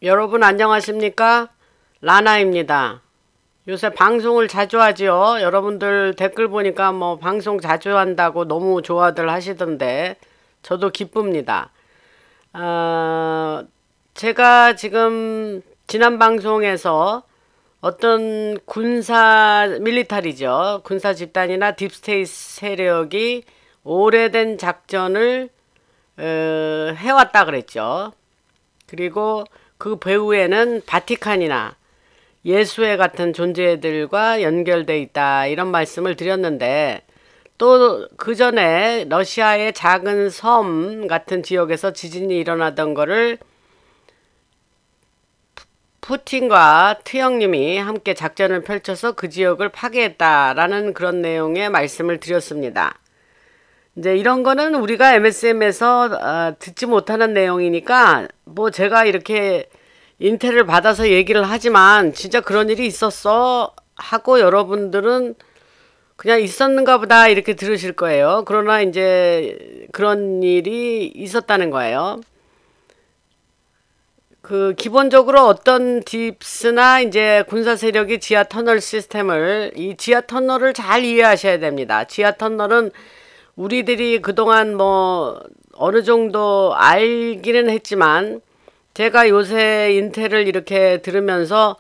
여러분 안녕하십니까? 라나입니다. 요새 방송을 자주 하지요. 여러분들 댓글 보니까 뭐 방송 자주 한다고 너무 좋아들 하시던데 저도 기쁩니다. 어, 제가 지금 지난 방송에서 어떤 군사 밀리터리죠. 군사 집단이나 딥스테이트 세력이 오래된 작전을 해왔다 그랬죠. 그리고 그 배후에는 바티칸이나 예수회 같은 존재들과 연결돼 있다 이런 말씀을 드렸는데, 또 그 전에 러시아의 작은 섬 같은 지역에서 지진이 일어나던 거를 푸틴과 트형님이 함께 작전을 펼쳐서 그 지역을 파괴했다라는 그런 내용의 말씀을 드렸습니다. 이제 이런 거는 우리가 MSM에서 듣지 못하는 내용이니까 뭐 제가 이렇게 인텔을 받아서 얘기를 하지만 진짜 그런 일이 있었어 하고 여러분들은 그냥 있었는가 보다 이렇게 들으실 거예요. 그러나 이제 그런 일이 있었다는 거예요. 그 기본적으로 어떤 딥스나 이제 군사 세력이 지하 터널 시스템을, 이 지하 터널을 잘 이해하셔야 됩니다. 지하 터널은 우리들이 그동안 뭐 어느 정도 알기는 했지만, 제가 요새 인텔을 이렇게 들으면서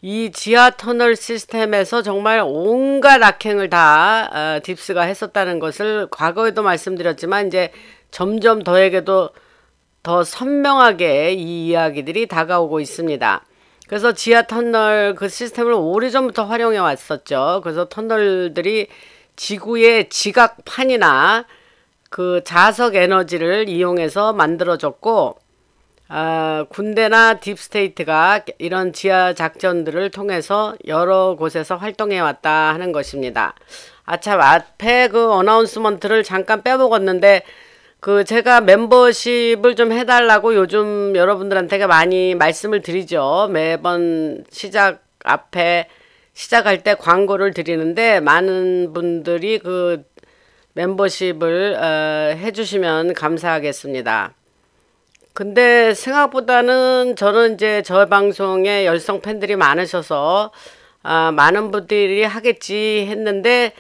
이 지하 터널 시스템에서 정말 온갖 악행을 다 딥스가 했었다는 것을 과거에도 말씀드렸지만, 이제 점점 저에게도 더 선명하게 이 이야기들이 다가오고 있습니다. 그래서 지하 터널 그 시스템을 오래전부터 활용해 왔었죠. 그래서 터널들이 지구의 지각판이나 그 자석 에너지를 이용해서 만들어졌고, 군대나 딥스테이트가 이런 지하 작전들을 통해서 여러 곳에서 활동해 왔다 하는 것입니다. 참 앞에 그 어나운스먼트를 잠깐 빼먹었는데, 그 제가 멤버십을 좀 해달라고 요즘 여러분들한테 많이 말씀을 드리죠. 매번 앞에 시작할 때 광고를 드리는데 많은 분들이 그 멤버십을 해주시면 감사하겠습니다. 근데 생각보다는 저는 이제 저 방송에 열성 팬들이 많으셔서 많은 분들이 하겠지 했는데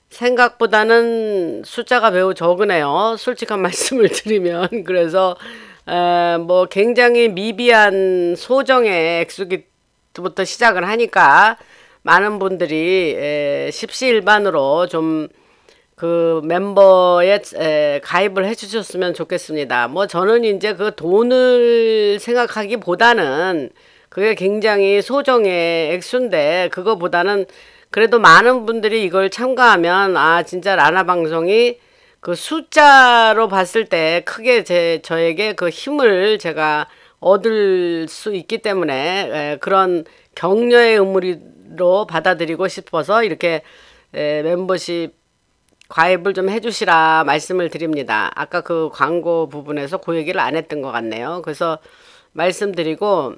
생각보다는 숫자가 매우 적으네요. 솔직한 말씀을 드리면. 그래서 뭐 굉장히 미비한 소정의 액수부터 시작을 하니까 많은 분들이 십시일반으로 좀 그 멤버에 가입을 해 주셨으면 좋겠습니다. 뭐 저는 이제 그 돈을 생각하기보다는 그게 굉장히 소정의 액수인데, 그거보다는 그래도 많은 분들이 이걸 참가하면 진짜 라나 방송이 그 숫자로 봤을 때 크게 저에게 그 힘을 제가 얻을 수 있기 때문에 그런 격려의 의무로 받아들이고 싶어서 이렇게 멤버십 가입을 좀 해주시라 말씀을 드립니다. 아까 그 광고 부분에서 그 얘기를 안 했던 것 같네요. 그래서 말씀드리고,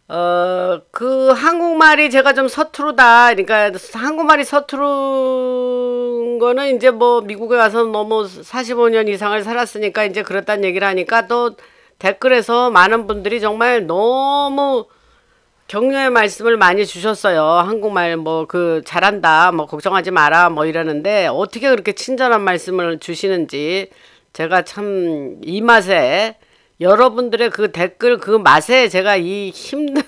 그 한국말이 제가 좀 서투르다. 그러니까 한국말이 서투른 거는 이제 뭐 미국에 가서 너무 45년 이상을 살았으니까 이제 그렇다는 얘기를 하니까 또 댓글에서 많은 분들이 정말 너무 격려의 말씀을 많이 주셨어요. 한국말 뭐 그 잘한다, 뭐 걱정하지 마라, 뭐 이러는데 어떻게 그렇게 친절한 말씀을 주시는지 제가 참 이 맛에, 여러분들의 그 댓글 그 맛에 제가 이 힘든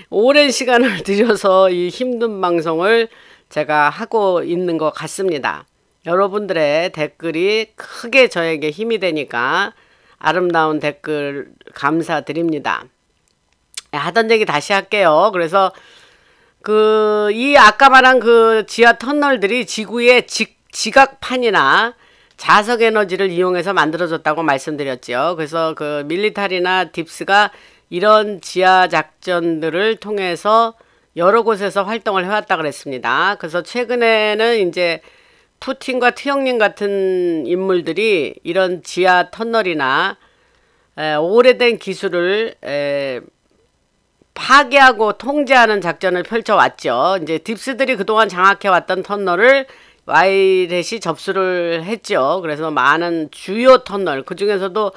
오랜 시간을 들여서 이 힘든 방송을 제가 하고 있는 것 같습니다. 여러분들의 댓글이 크게 저에게 힘이 되니까 아름다운 댓글 감사드립니다. 하던 얘기 다시 할게요. 그래서 이 아까 말한 그 지하 터널들이 지구의 지각판이나 자석 에너지를 이용해서 만들어졌다고 말씀드렸죠. 그래서 그 밀리터리나 딥스가 이런 지하 작전들을 통해서 여러 곳에서 활동을 해왔다 그랬습니다. 그래서 최근에는 이제 푸틴과 트형님 같은 인물들이 이런 지하 터널이나 오래된 기술을 파괴하고 통제하는 작전을 펼쳐왔죠. 이제 딥스들이 그동안 장악해왔던 터널을 와이렛이 접수를 했죠. 그래서 많은 주요 터널, 그 중에서도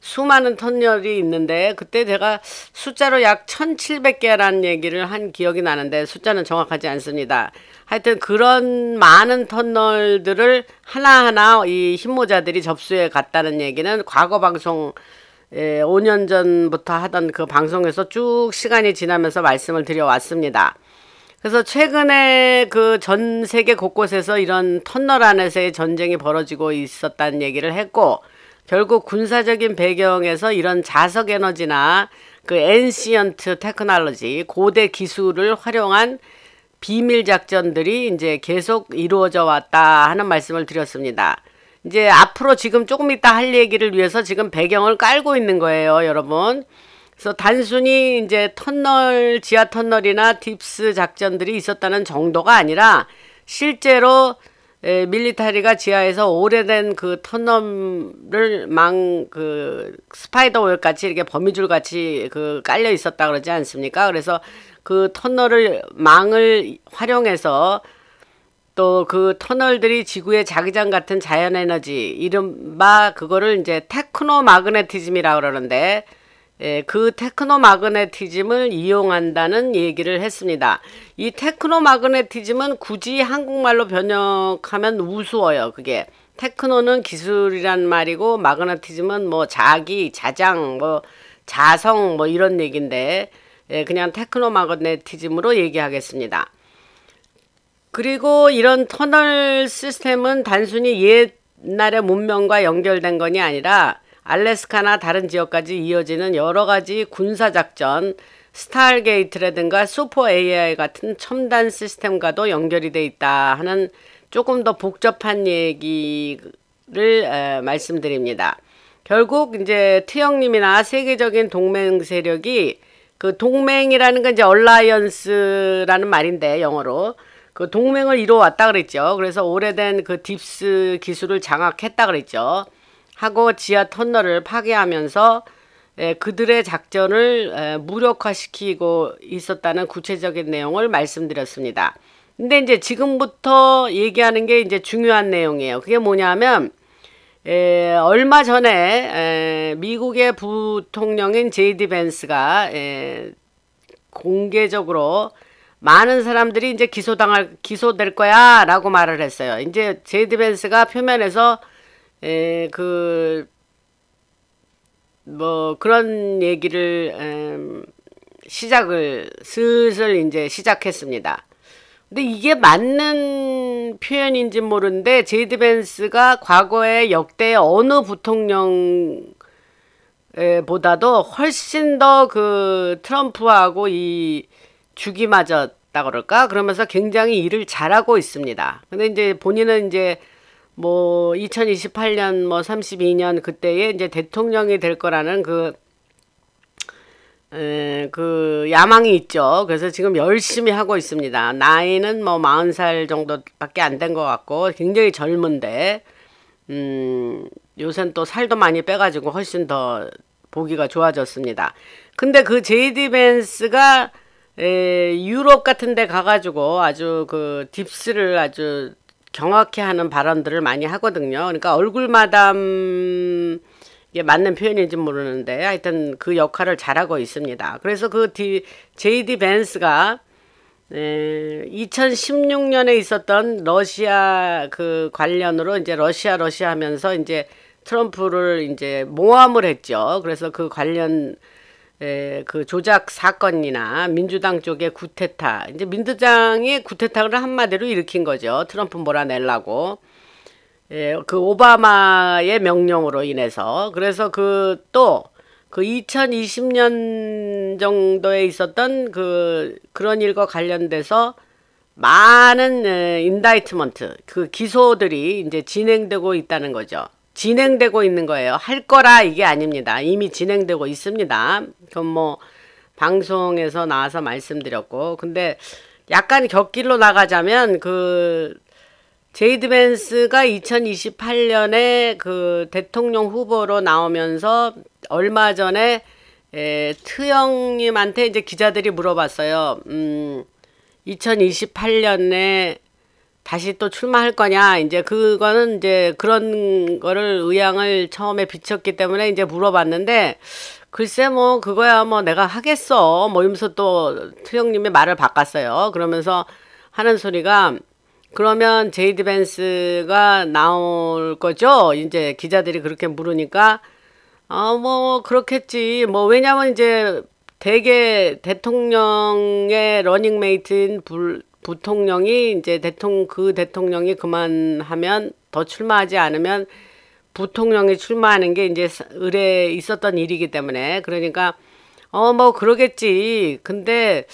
수많은 터널이 있는데 그때 제가 숫자로 약 1700개라는 얘기를 한 기억이 나는데 숫자는 정확하지 않습니다. 하여튼 그런 많은 터널들을 하나하나 이 흰모자들이 접수해 갔다는 얘기는 과거 방송 5년 전부터 하던 그 방송에서 쭉 시간이 지나면서 말씀을 드려왔습니다. 그래서 최근에 그 전 세계 곳곳에서 이런 터널 안에서의 전쟁이 벌어지고 있었다는 얘기를 했고, 결국 군사적인 배경에서 이런 자석 에너지나 그 엔시언트 테크놀로지, 고대 기술을 활용한 비밀 작전들이 이제 계속 이루어져 왔다 하는 말씀을 드렸습니다. 이제 앞으로 지금 조금 이따 할 얘기를 위해서 지금 배경을 깔고 있는 거예요, 여러분. 그래서 단순히 이제 터널, 지하 터널이나 딥스 작전들이 있었다는 정도가 아니라 실제로 밀리터리가 지하에서 오래된 그 터널을 그 스파이더 웹 같이 이렇게 거미줄 같이 그 깔려 있었다 그러지 않습니까? 그래서 그 터널을 망을 활용해서 또 그 터널들이 지구의 자기장 같은 자연 에너지 이른바 그거를 이제 테크노 마그네티즘이라 그러는데 그 테크노 마그네티즘을 이용한다는 얘기를 했습니다. 이 테크노 마그네티즘은 굳이 한국말로 번역하면 우스워요. 그게 테크노는 기술이란 말이고 마그네티즘은 뭐 자기, 자장, 뭐 자성 뭐 이런 얘기인데 그냥 테크노 마그네티즘으로 얘기하겠습니다. 그리고 이런 터널 시스템은 단순히 옛날의 문명과 연결된 것이 아니라 알래스카나 다른 지역까지 이어지는 여러 가지 군사작전, 스타게이트라든가 슈퍼 AI 같은 첨단 시스템과도 연결이 돼 있다 하는 조금 더 복잡한 얘기를 말씀드립니다. 결국 이제 트형님이나 세계적인 동맹 세력이 그 동맹이라는 건 이제 얼라이언스라는 말인데 영어로 그 동맹을 이루어왔다 그랬죠. 그래서 오래된 그 딥스 기술을 장악했다 그랬죠. 하고 지하 터널을 파괴하면서 그들의 작전을 무력화시키고 있었다는 구체적인 내용을 말씀드렸습니다. 근데 이제 지금부터 얘기하는 게 이제 중요한 내용이에요. 그게 뭐냐면 얼마 전에 미국의 부통령인 제이디 벤스가 공개적으로 많은 사람들이 이제 기소될 거야 라고 말을 했어요. 이제 제이디 벤스가 표면에서 뭐 그런 얘기를 시작을 슬슬 이제 시작했습니다. 근데 이게 맞는 표현인지 모르는데 제이디 벤스가 과거에 역대 어느 부통령 보다도 훨씬 더 그 트럼프하고 이 죽이 맞았다 그럴까? 그러면서 굉장히 일을 잘하고 있습니다. 근데 이제 본인은 이제 뭐 2028년 뭐 32년 그때에 이제 대통령이 될 거라는 그 야망이 있죠. 그래서 지금 열심히 하고 있습니다. 나이는 뭐 40살 정도밖에 안 된 것 같고 굉장히 젊은데 요새는 또 살도 많이 빼가지고 훨씬 더 보기가 좋아졌습니다. 근데 그 제이디 벤스가 유럽 같은 데 가가지고 아주 그 딥스를 아주 경악해 하는 발언들을 많이 하거든요. 그러니까 얼굴마담 이게 맞는 표현인지 모르는데 하여튼 그 역할을 잘하고 있습니다. 그래서 그 제이디 벤스가 2016년에 있었던 러시아 그 관련으로 이제 러시아 하면서 이제 트럼프를 이제 모함을 했죠. 그래서 그 관련 그 조작 사건이나 민주당 쪽의 구테타, 이제 민주당이 구테타를 한마디로 일으킨 거죠. 트럼프 몰아내려고. 그 오바마의 명령으로 인해서. 그래서 그 2020년 정도에 있었던 그런 일과 관련돼서 많은 인다이트먼트, 그 기소들이 이제 진행되고 있다는 거죠. 진행되고 있는 거예요. 할 거라 이게 아닙니다. 이미 진행되고 있습니다. 그건 뭐 방송에서 나와서 말씀드렸고, 근데 약간 곁길로 나가자면 그 제이드 벤스가 2028년에 그 대통령 후보로 나오면서 얼마 전에 트형님한테 이제 기자들이 물어봤어요. 2028년에 다시 또 출마할 거냐, 이제 그거는 이제 그런 거를 의향을 처음에 비쳤기 때문에 이제 물어봤는데, 글쎄 뭐 그거야 뭐 내가 하겠어 뭐 이러면서 또 트형님이 말을 바꿨어요. 그러면서 하는 소리가, 그러면 제이디 벤스가 나올 거죠? 이제 기자들이 그렇게 물으니까, 뭐 그렇겠지. 뭐 왜냐면 이제 대개 대통령의 러닝메이트인 부통령이 이제 그 대통령이 그만하면, 더 출마하지 않으면 부통령이 출마하는 게 이제 의례 있었던 일이기 때문에, 그러니까 뭐 그러겠지. 근데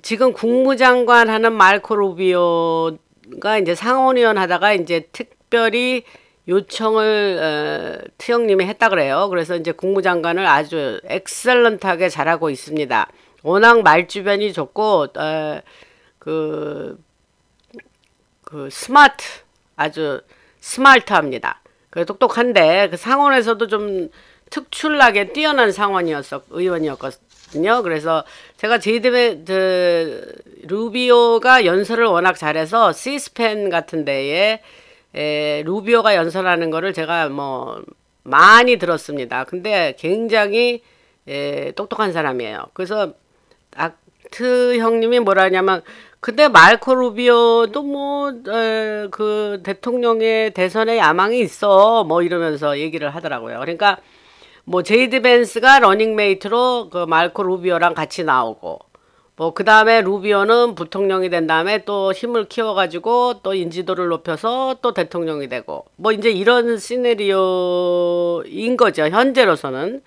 지금 국무장관 하는 마르코 루비오가 이제 상원의원 하다가 이제 특별히 요청을 트형님이 했다 그래요. 그래서 이제 국무장관을 아주 엑셀런트하게 잘하고 있습니다. 워낙 말주변이 좋고 그 스마트, 아주 스마트합니다. 똑똑한데 그 상원에서도 좀 특출나게 뛰어난 의원이었거든요. 그래서 제가 루비오가 연설을 워낙 잘해서 시스펜 같은 데에 루비오가 연설하는 거를 제가 뭐 많이 들었습니다. 근데 굉장히 똑똑한 사람이에요. 그래서 아트 형님이 뭐라 하냐면, 근데 마르코 루비오도 뭐 그 대통령의 대선에 야망이 있어 뭐 이러면서 얘기를 하더라고요. 그러니까 뭐 제이디 벤스가 러닝메이트로 그 마르코 루비오랑 같이 나오고, 뭐 그 다음에 루비오는 부통령이 된 다음에 또 힘을 키워가지고 또 인지도를 높여서 또 대통령이 되고, 뭐 이제 이런 시나리오인 거죠, 현재로서는.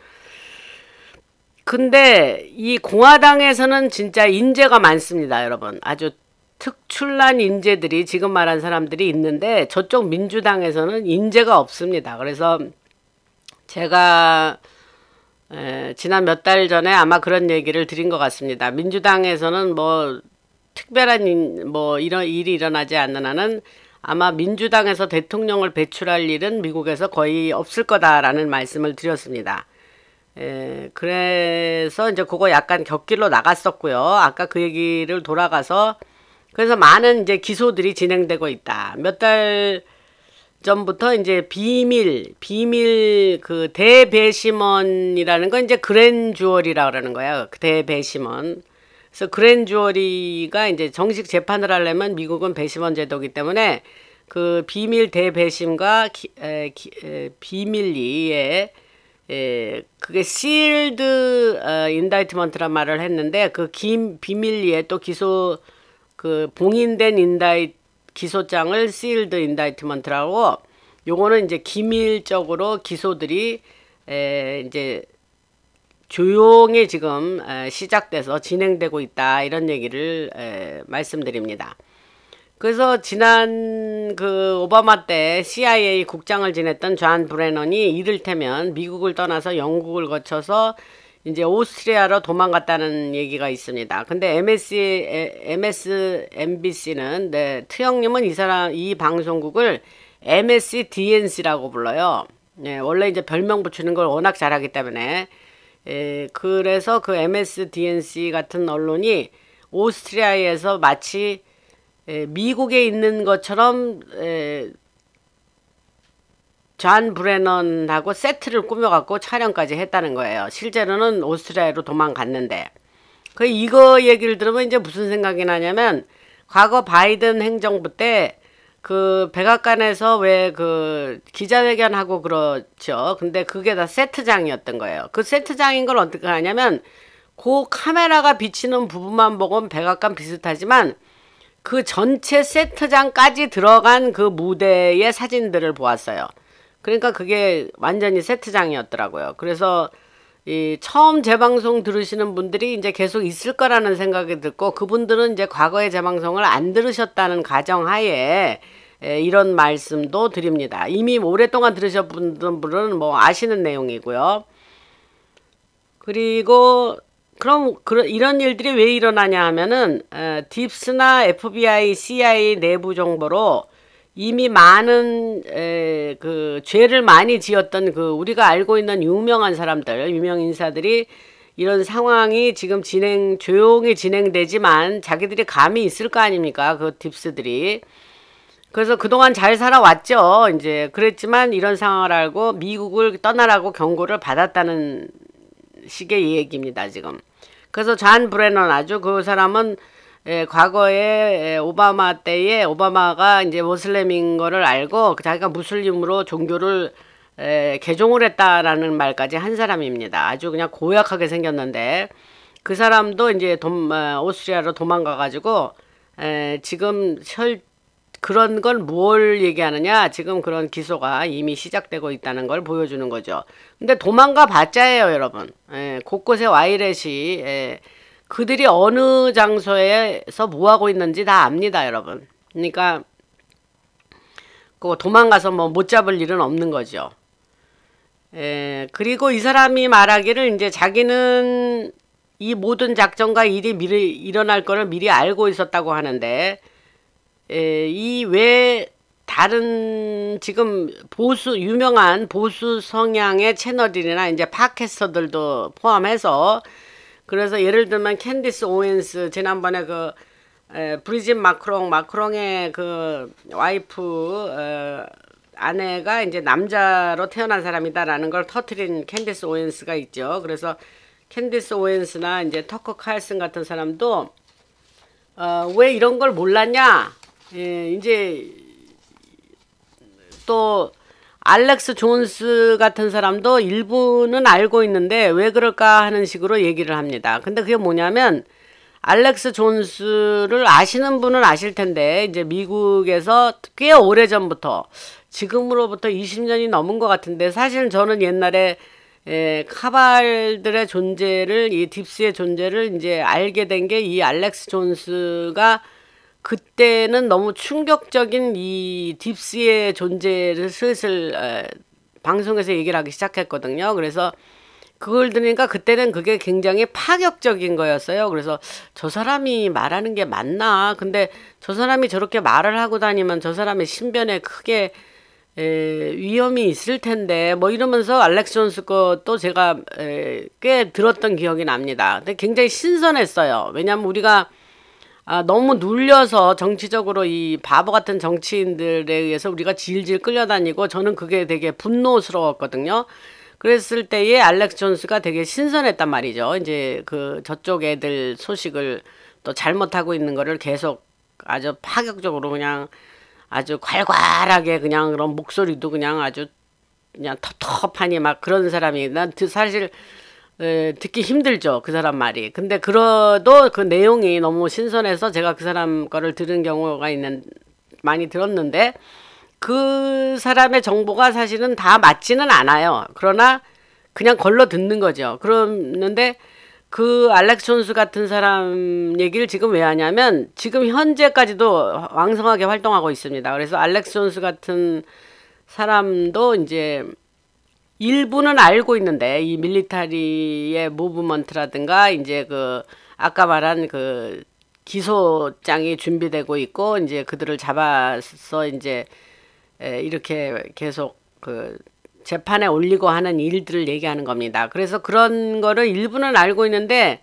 근데 이 공화당에서는 진짜 인재가 많습니다, 여러분. 아주 특출난 인재들이, 지금 말한 사람들이 있는데, 저쪽 민주당에서는 인재가 없습니다. 그래서 제가 지난 몇 달 전에 아마 그런 얘기를 드린 것 같습니다. 민주당에서는 뭐 특별한 뭐 이런 일이 일어나지 않는 한은 아마 민주당에서 대통령을 배출할 일은 미국에서 거의 없을 거다라는 말씀을 드렸습니다. 그래서 이제 그거 약간 곁길로 나갔었고요. 아까 그 얘기를 돌아가서, 그래서 많은 이제 기소들이 진행되고 있다. 몇 달 전부터 이제 비밀 그 대배심원이라는 건 이제 그랜 주어리라고 그러는 거야. 대배심원. 그래서 그랜 주어리가 이제 정식 재판을 하려면 미국은 배심원 제도이기 때문에 그 비밀 대배심과 비밀리에 그게 시일드 인다이트먼트란 말을 했는데, 그 비밀리에 또 그 봉인된 기소장을 시일드 인다이트먼트라고, 요거는 이제 기밀적으로 기소들이 이제 조용히 지금 시작돼서 진행되고 있다, 이런 얘기를 말씀드립니다. 그래서 지난 그 오바마 때 CIA 국장을 지냈던 존 브레넌이 이를테면 미국을 떠나서 영국을 거쳐서 이제 오스트리아로 도망갔다는 얘기가 있습니다. 근데 MSNBC는 트형님은 이 방송국을 MSDNC라고 불러요. 원래 이제 별명 붙이는 걸 워낙 잘하기 때문에. 그래서 그 MSDNC 같은 언론이 오스트리아에서 마치 미국에 있는 것처럼 존 브레넌하고 세트를 꾸며갖고 촬영까지 했다는 거예요. 실제로는 오스트리아로 도망갔는데. 이거 얘기를 들으면 이제 무슨 생각이 나냐면, 과거 바이든 행정부 때 그 백악관에서 왜 그 기자회견하고 그렇죠. 근데 그게 다 세트장이었던 거예요. 그 세트장인 걸 어떻게 하냐면, 그 카메라가 비치는 부분만 보면 백악관 비슷하지만 그 전체 세트장까지 들어간 그 무대의 사진들을 보았어요. 그러니까 그게 완전히 세트장이었더라고요. 그래서 이 처음 재방송 들으시는 분들이 이제 계속 있을 거라는 생각이 들고, 그분들은 이제 과거의 재방송을 안 들으셨다는 가정하에 이런 말씀도 드립니다. 이미 오랫동안 들으셨던 분들은 뭐 아시는 내용이고요. 그리고 그럼 이런 일들이 왜 일어나냐 하면은 딥스나 FBI, CIA 내부 정보로 이미 많은 그 죄를 많이 지었던 그 우리가 알고 있는 유명한 사람들, 유명 인사들이 이런 상황이 지금 조용히 진행되지만 자기들이 감이 있을 거 아닙니까? 그 딥스들이. 그래서 그동안 잘 살아왔죠. 이제 그랬지만 이런 상황을 알고 미국을 떠나라고 경고를 받았다는 식의 얘기입니다, 지금. 그래서 존 브레넌 아주 그 사람은 과거에 오바마 때에 오바마가 이제 모슬렘인 거를 알고 자기가 무슬림으로 종교를 개종을 했다라는 말까지 한 사람입니다. 아주 그냥 고약하게 생겼는데 그 사람도 이제 오스트리아로 도망가 가지고 지금 그런 걸 뭘 얘기하느냐, 지금 그런 기소가 이미 시작되고 있다는 걸 보여주는 거죠. 근데 도망가 봤자예요, 여러분. 곳곳에 와이렛이 그들이 어느 장소에서 뭐 하고 있는지 다 압니다, 여러분. 그러니까 그 도망가서 뭐 못 잡을 일은 없는 거죠. 그리고 이 사람이 말하기를 이제 자기는 이 모든 작전과 일이 미리 일어날 거를 미리 알고 있었다고 하는데 이 외 다른 지금 유명한 보수 성향의 채널들이나 이제 팟캐스터들도 포함해서, 그래서 예를 들면 캔디스 오웬스, 지난번에 그 브리짓 마크롱의 그 와이프 아내가 이제 남자로 태어난 사람이다라는 걸 터트린 캔디스 오웬스가 있죠. 그래서 캔디스 오웬스나 이제 터커 칼슨 같은 사람도 왜 이런 걸 몰랐냐? 이제 또 알렉스 존스 같은 사람도 일부는 알고 있는데 왜 그럴까 하는 식으로 얘기를 합니다. 근데 그게 뭐냐면 알렉스 존스를 아시는 분은 아실 텐데 이제 미국에서 꽤 오래전부터, 지금으로부터 20년이 넘은 것 같은데, 사실 저는 옛날에 카발들의 존재를, 이 딥스의 존재를 이제 알게 된 게 이 알렉스 존스가 그때는 너무 충격적인 이 딥스의 존재를 슬슬 방송에서 얘기를 하기 시작했거든요. 그래서 그걸 들으니까 그때는 그게 굉장히 파격적인 거였어요. 그래서 저 사람이 말하는 게 맞나? 근데 저 사람이 저렇게 말을 하고 다니면 저 사람의 신변에 크게 위험이 있을 텐데 뭐 이러면서 알렉스 존스 것도 제가 꽤 들었던 기억이 납니다. 근데 굉장히 신선했어요. 왜냐하면 우리가 너무 눌려서 정치적으로 이 바보 같은 정치인들에 의해서 우리가 질질 끌려다니고, 저는 그게 되게 분노스러웠거든요. 그랬을 때에 알렉스 존스가 되게 신선했단 말이죠. 이제 그 저쪽 애들 소식을 또 잘못하고 있는 거를 계속 아주 파격적으로 그냥 아주 괄괄하게 그냥 그런 목소리도 그냥 아주 그냥 텁텁하니 막 그런 사람이, 난 사실 듣기 힘들죠, 그 사람 말이. 근데 그래도 그 내용이 너무 신선해서 제가 그 사람 거를 들은 경우가 많이 들었는데, 그 사람의 정보가 사실은 다 맞지는 않아요. 그러나 그냥 걸러 듣는 거죠. 그러는데 그 알렉스 존스 같은 사람 얘기를 지금 왜 하냐면 지금 현재까지도 왕성하게 활동하고 있습니다. 그래서 알렉스 존스 같은 사람도 이제 일부는 알고 있는데 이 밀리터리의 무브먼트라든가 이제 그 아까 말한 그 기소장이 준비되고 있고 이제 그들을 잡아서 이제 이렇게 계속 그 재판에 올리고 하는 일들을 얘기하는 겁니다. 그래서 그런 거를 일부는 알고 있는데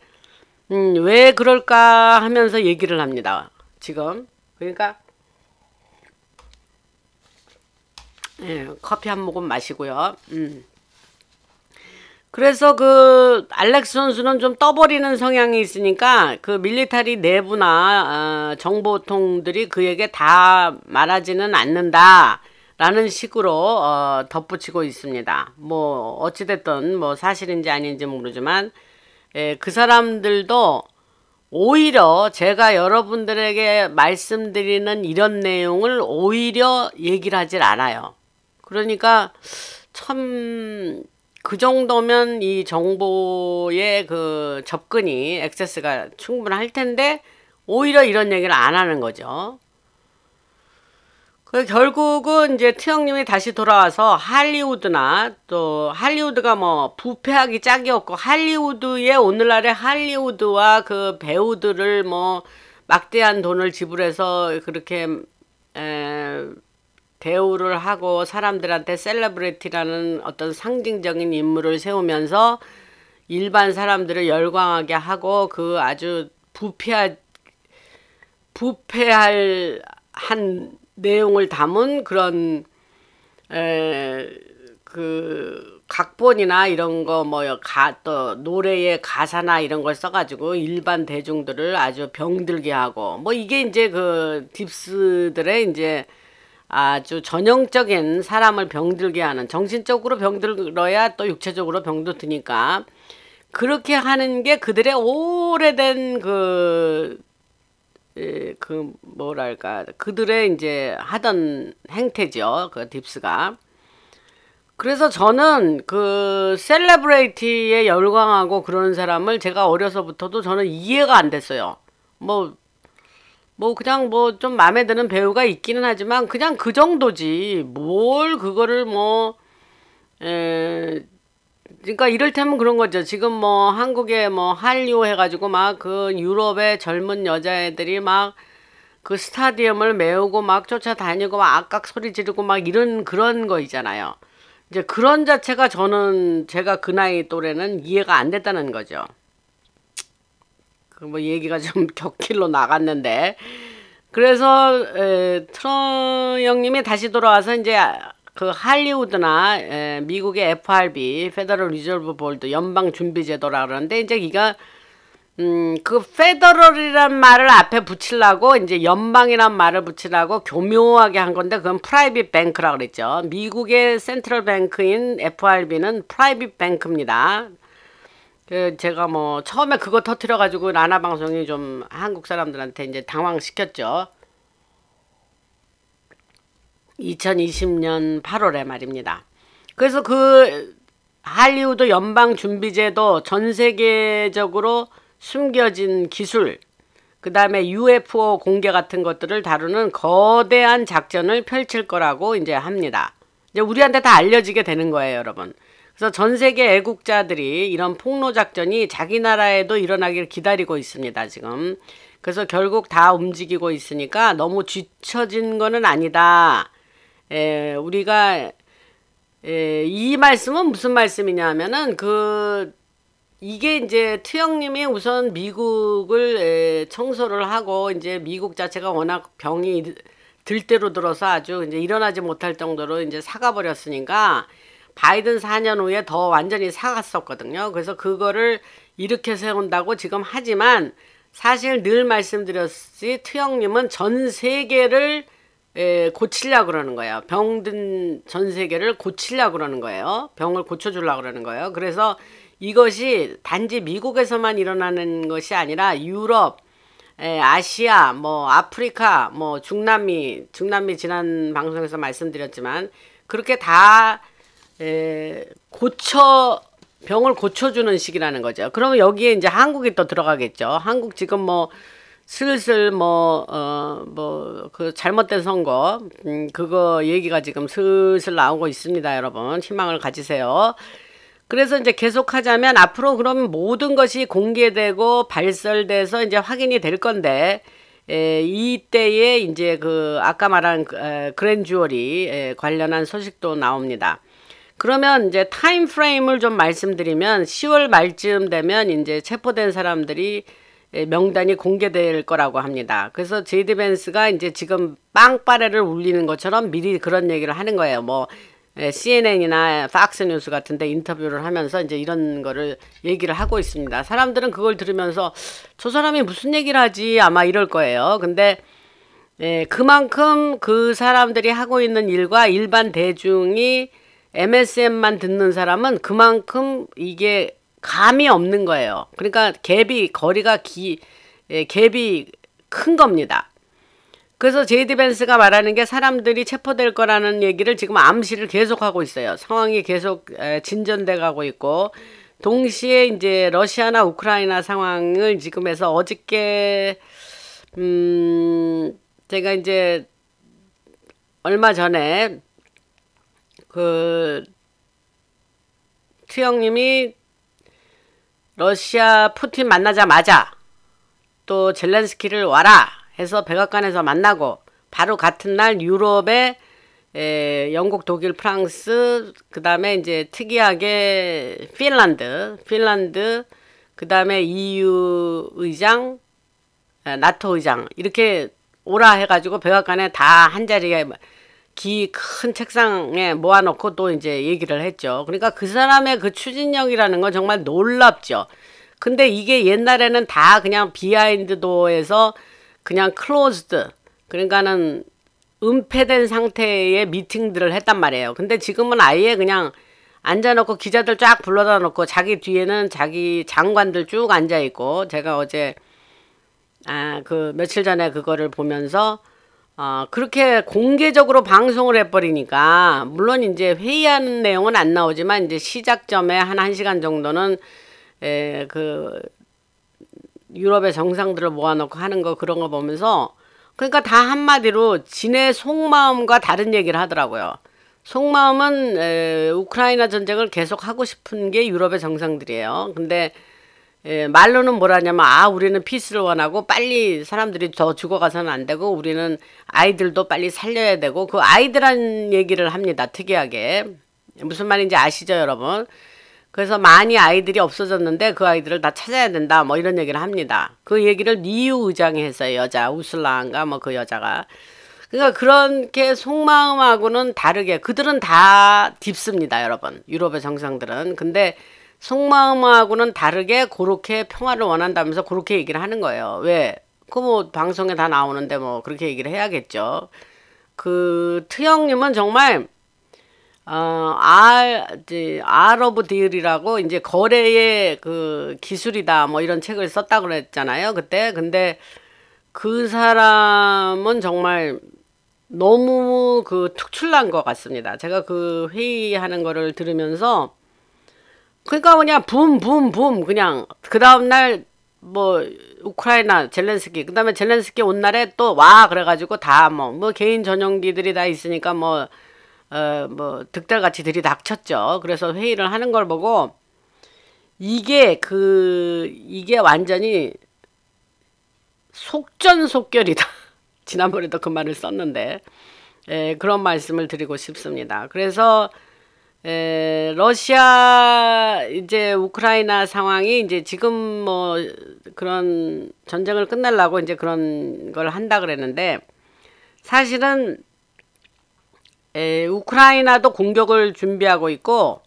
왜 그럴까 하면서 얘기를 합니다, 지금. 그러니까 커피 한 모금 마시고요. 그래서 그 알렉스 선수는 좀 떠버리는 성향이 있으니까 그 밀리터리 내부나 정보통들이 그에게 다 말하지는 않는다 라는 식으로 덧붙이고 있습니다. 뭐 어찌됐든 뭐 사실인지 아닌지 모르지만 그 사람들도 오히려 제가 여러분들에게 말씀드리는 이런 내용을 오히려 얘기를 하질 않아요. 그러니까 참 그 정도면 이 정보의 그 접근이 액세스가 충분할 텐데 오히려 이런 얘기를 안 하는 거죠. 결국은 이제 트형님이 다시 돌아와서 할리우드나 또 할리우드가 뭐 부패하기 짝이 없고 할리우드의 오늘날의 할리우드와 그 배우들을 뭐 막대한 돈을 지불해서 그렇게 대우를 하고 사람들한테 셀러브리티라는 어떤 상징적인 인물을 세우면서 일반 사람들을 열광하게 하고 그 아주 부패할 한 내용을 담은 그런 그 각본이나 이런 거 뭐 또 노래의 가사나 이런 걸 써가지고 일반 대중들을 아주 병들게 하고 뭐 이게 이제 그 딥스들의 이제 아주 전형적인 사람을 병들게 하는, 정신적으로 병들어야 또 육체적으로 병도 드니까 그렇게 하는 게 그들의 오래된 그 뭐랄까 그들의 이제 하던 행태죠. 그 딥스가. 그래서 저는 그 셀레브레이티에 열광하고 그러는 사람을 제가 어려서부터도 저는 이해가 안 됐어요. 뭐 그냥 뭐 좀 마음에 드는 배우가 있기는 하지만 그냥 그 정도지 뭘 그거를 그러니까 이를테면 그런 거죠. 지금 뭐 한국에 뭐 한류 해가지고 막 그 유럽의 젊은 여자애들이 막 그 스타디움을 메우고 막 쫓아다니고 막 악악 소리 지르고 막 이런 그런 거 있잖아요. 이제 그런 자체가 저는 제가 그 나이 또래는 이해가 안 됐다는 거죠. 그 뭐 얘기가 좀 격길로 나갔는데, 그래서 트러 형님이 다시 돌아와서 이제 그 할리우드나 미국의 FRB 페더럴 리저브 볼드 연방 준비 제도라 그러는데 이제 이가 그 페더럴이란 말을 앞에 붙이려고 이제 연방이란 말을 붙이려고 교묘하게 한 건데 그건 프라이빗 뱅크라 그랬죠. 미국의 센트럴 뱅크인 FRB는 프라이빗 뱅크입니다. 제가 뭐 처음에 그거 터트려 가지고 라나 방송이 좀 한국 사람들한테 이제 당황시켰죠. 2020년 8월에 말입니다. 그래서 그 할리우드 연방 준비제도 전 세계적으로 숨겨진 기술, 그 다음에 UFO 공개 같은 것들을 다루는 거대한 작전을 펼칠 거라고 이제 합니다. 이제 우리한테 다 알려지게 되는 거예요, 여러분. 그래서 전 세계 애국자들이 이런 폭로 작전이 자기 나라에도 일어나길 기다리고 있습니다, 지금. 그래서 결국 다 움직이고 있으니까 너무 뒤처진 거는 아니다. 우리가 이 말씀은 무슨 말씀이냐 하면은 이게 이제 트형님이 우선 미국을 청소를 하고 이제 미국 자체가 워낙 병이 들대로 들어서 아주 이제 일어나지 못할 정도로 이제 사가버렸으니까 바이든 4년 후에 더 완전히 사갔었거든요. 그래서 그거를 일으켜 세운다고 지금 하지만 사실 늘 말씀드렸듯이 트형님은 전 세계를 고치려고 그러는 거예요. 병든 전 세계를 고치려고 그러는 거예요. 병을 고쳐주려고 그러는 거예요. 그래서 이것이 단지 미국에서만 일어나는 것이 아니라 유럽, 아시아, 뭐 아프리카, 뭐 중남미 지난 방송에서 말씀드렸지만 그렇게 다 병을 고쳐주는 시기라는 거죠. 그러면 여기에 이제 한국이 또 들어가겠죠. 한국 지금 뭐 슬슬 그 잘못된 선거 그거 얘기가 지금 슬슬 나오고 있습니다. 여러분 희망을 가지세요. 그래서 이제 계속하자면 앞으로 그러면 모든 것이 공개되고 발설돼서 이제 확인이 될 건데 이때에 이제 그 아까 말한 그랜주어리 관련한 소식도 나옵니다. 그러면 이제 타임 프레임을 좀 말씀드리면 10월 말쯤 되면 이제 체포된 사람들이 명단이 공개될 거라고 합니다. 그래서 제이디 벤스가 이제 지금 빵빠레를 울리는 것처럼 미리 그런 얘기를 하는 거예요. 뭐 CNN이나 팍스 뉴스 같은데 인터뷰를 하면서 이제 이런 거를 얘기를 하고 있습니다. 사람들은 그걸 들으면서 저 사람이 무슨 얘기를 하지 아마 이럴 거예요. 근데 그만큼 그 사람들이 하고 있는 일과 일반 대중이 MSM만 듣는 사람은 그만큼 이게 감이 없는 거예요. 그러니까 거리가 갭이 큰 겁니다. 그래서 제이디 벤스가 말하는 게 사람들이 체포될 거라는 얘기를 지금 암시를 계속하고 있어요. 상황이 계속 진전돼 가고 있고 동시에 이제 러시아나 우크라이나 상황을 지금 해서 어저께 제가 이제 얼마 전에 그 트형님이 러시아 푸틴 만나자마자 또 젤렌스키를 와라 해서 백악관에서 만나고 바로 같은 날 유럽에 영국, 독일, 프랑스 그 다음에 이제 특이하게 핀란드 그 다음에 EU 의장, 나토 의장 이렇게 오라 해가지고 백악관에 다 한 자리에 큰 책상에 모아놓고 또 이제 얘기를 했죠. 그러니까 그 사람의 그 추진력이라는 건 정말 놀랍죠. 근데 이게 옛날에는 다 그냥 비하인드 도어에서 그냥 클로즈드, 그러니까는 은폐된 상태의 미팅들을 했단 말이에요. 근데 지금은 아예 그냥 앉아놓고 기자들 쫙 불러다 놓고 자기 뒤에는 자기 장관들 쭉 앉아있고, 제가 어제 그 며칠 전에 그거를 보면서 그렇게 공개적으로 방송을 해버리니까, 물론 이제 회의하는 내용은 안 나오지만 이제 시작점에 한 1시간 정도는 그 유럽의 정상들을 모아놓고 하는 거, 그런 거 보면서, 그러니까 다 한마디로 지네 속마음과 다른 얘기를 하더라고요. 속마음은 우크라이나 전쟁을 계속 하고 싶은 게 유럽의 정상들이에요. 근데 말로는 뭐라냐면, 우리는 피스를 원하고 빨리 사람들이 더 죽어가서는 안 되고, 우리는 아이들도 빨리 살려야 되고, 그 아이들한 얘기를 합니다. 특이하게. 무슨 말인지 아시죠, 여러분? 그래서 많이 아이들이 없어졌는데 그 아이들을 다 찾아야 된다, 뭐 이런 얘기를 합니다. 그 얘기를 EU 의장이 했어요. 여자 우슬라인가 뭐 그 여자가. 그러니까 그렇게 속마음하고는 다르게, 그들은 다 딥습니다, 여러분. 유럽의 정상들은. 근데 속마음하고는 다르게 그렇게 평화를 원한다면서 그렇게 얘기를 하는 거예요. 왜? 그 뭐 방송에 다 나오는데 뭐 그렇게 얘기를 해야겠죠. 그 트형님은 정말 오브 딜이라고 이제 거래의 그 기술이다, 뭐 이런 책을 썼다고 그랬잖아요, 그때. 근데 그 사람은 정말 너무 그 특출난 것 같습니다. 제가 그 회의하는 거를 들으면서, 그러니까 그냥 붐붐붐 그냥 그 다음날 뭐 우크라이나 젤렌스키, 그 다음에 젤렌스키 온 날에 또 와 그래가지고 다 뭐 개인 전용기들이 다 있으니까 뭐 득달같이 들이닥쳤죠. 그래서 회의를 하는 걸 보고 이게 완전히 속전속결이다. 지난번에도 그 말을 썼는데 그런 말씀을 드리고 싶습니다. 그래서 러시아 이제 우크라이나 상황이 이제 지금 뭐 그런 전쟁을 끝내려고 이제 그런 걸 한다 그랬는데, 사실은 우크라이나도 공격을 준비하고 있고,